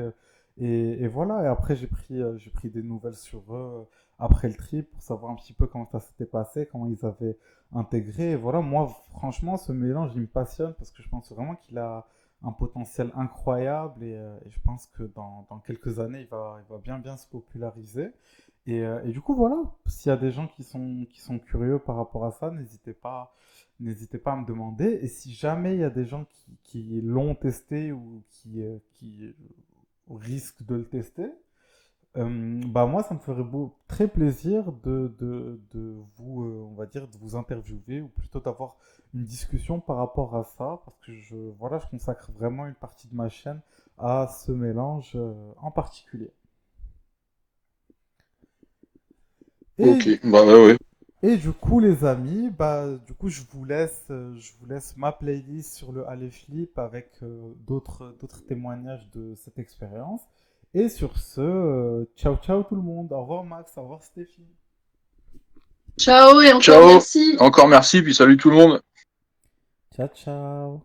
Et voilà, et après j'ai pris des nouvelles sur eux après le trip pour savoir un petit peu comment ça s'était passé, comment ils avaient intégré. Et voilà, moi franchement, ce mélange, il me passionne parce que je pense vraiment qu'il a un potentiel incroyable et je pense que dans quelques années, il va bien se populariser. Et du coup, voilà, s'il y a des gens qui sont curieux par rapport à ça, n'hésitez pas à me demander. Et si jamais il y a des gens qui l'ont testé ou qui risquent de le tester, bah moi, ça me ferait très plaisir de vous, on va dire, de vous interviewer ou plutôt d'avoir une discussion par rapport à ça, parce que voilà, je consacre vraiment une partie de ma chaîne à ce mélange en particulier. Ok, Et, bah ouais, ouais. et du coup, les amis, bah, du coup, je vous laisse ma playlist sur le Flip avec d'autres témoignages de cette expérience. Et sur ce, ciao ciao tout le monde. Au revoir Max, au revoir Stéphie. Ciao et encore Ciao, merci. encore merci, puis salut tout le monde. Ciao ciao.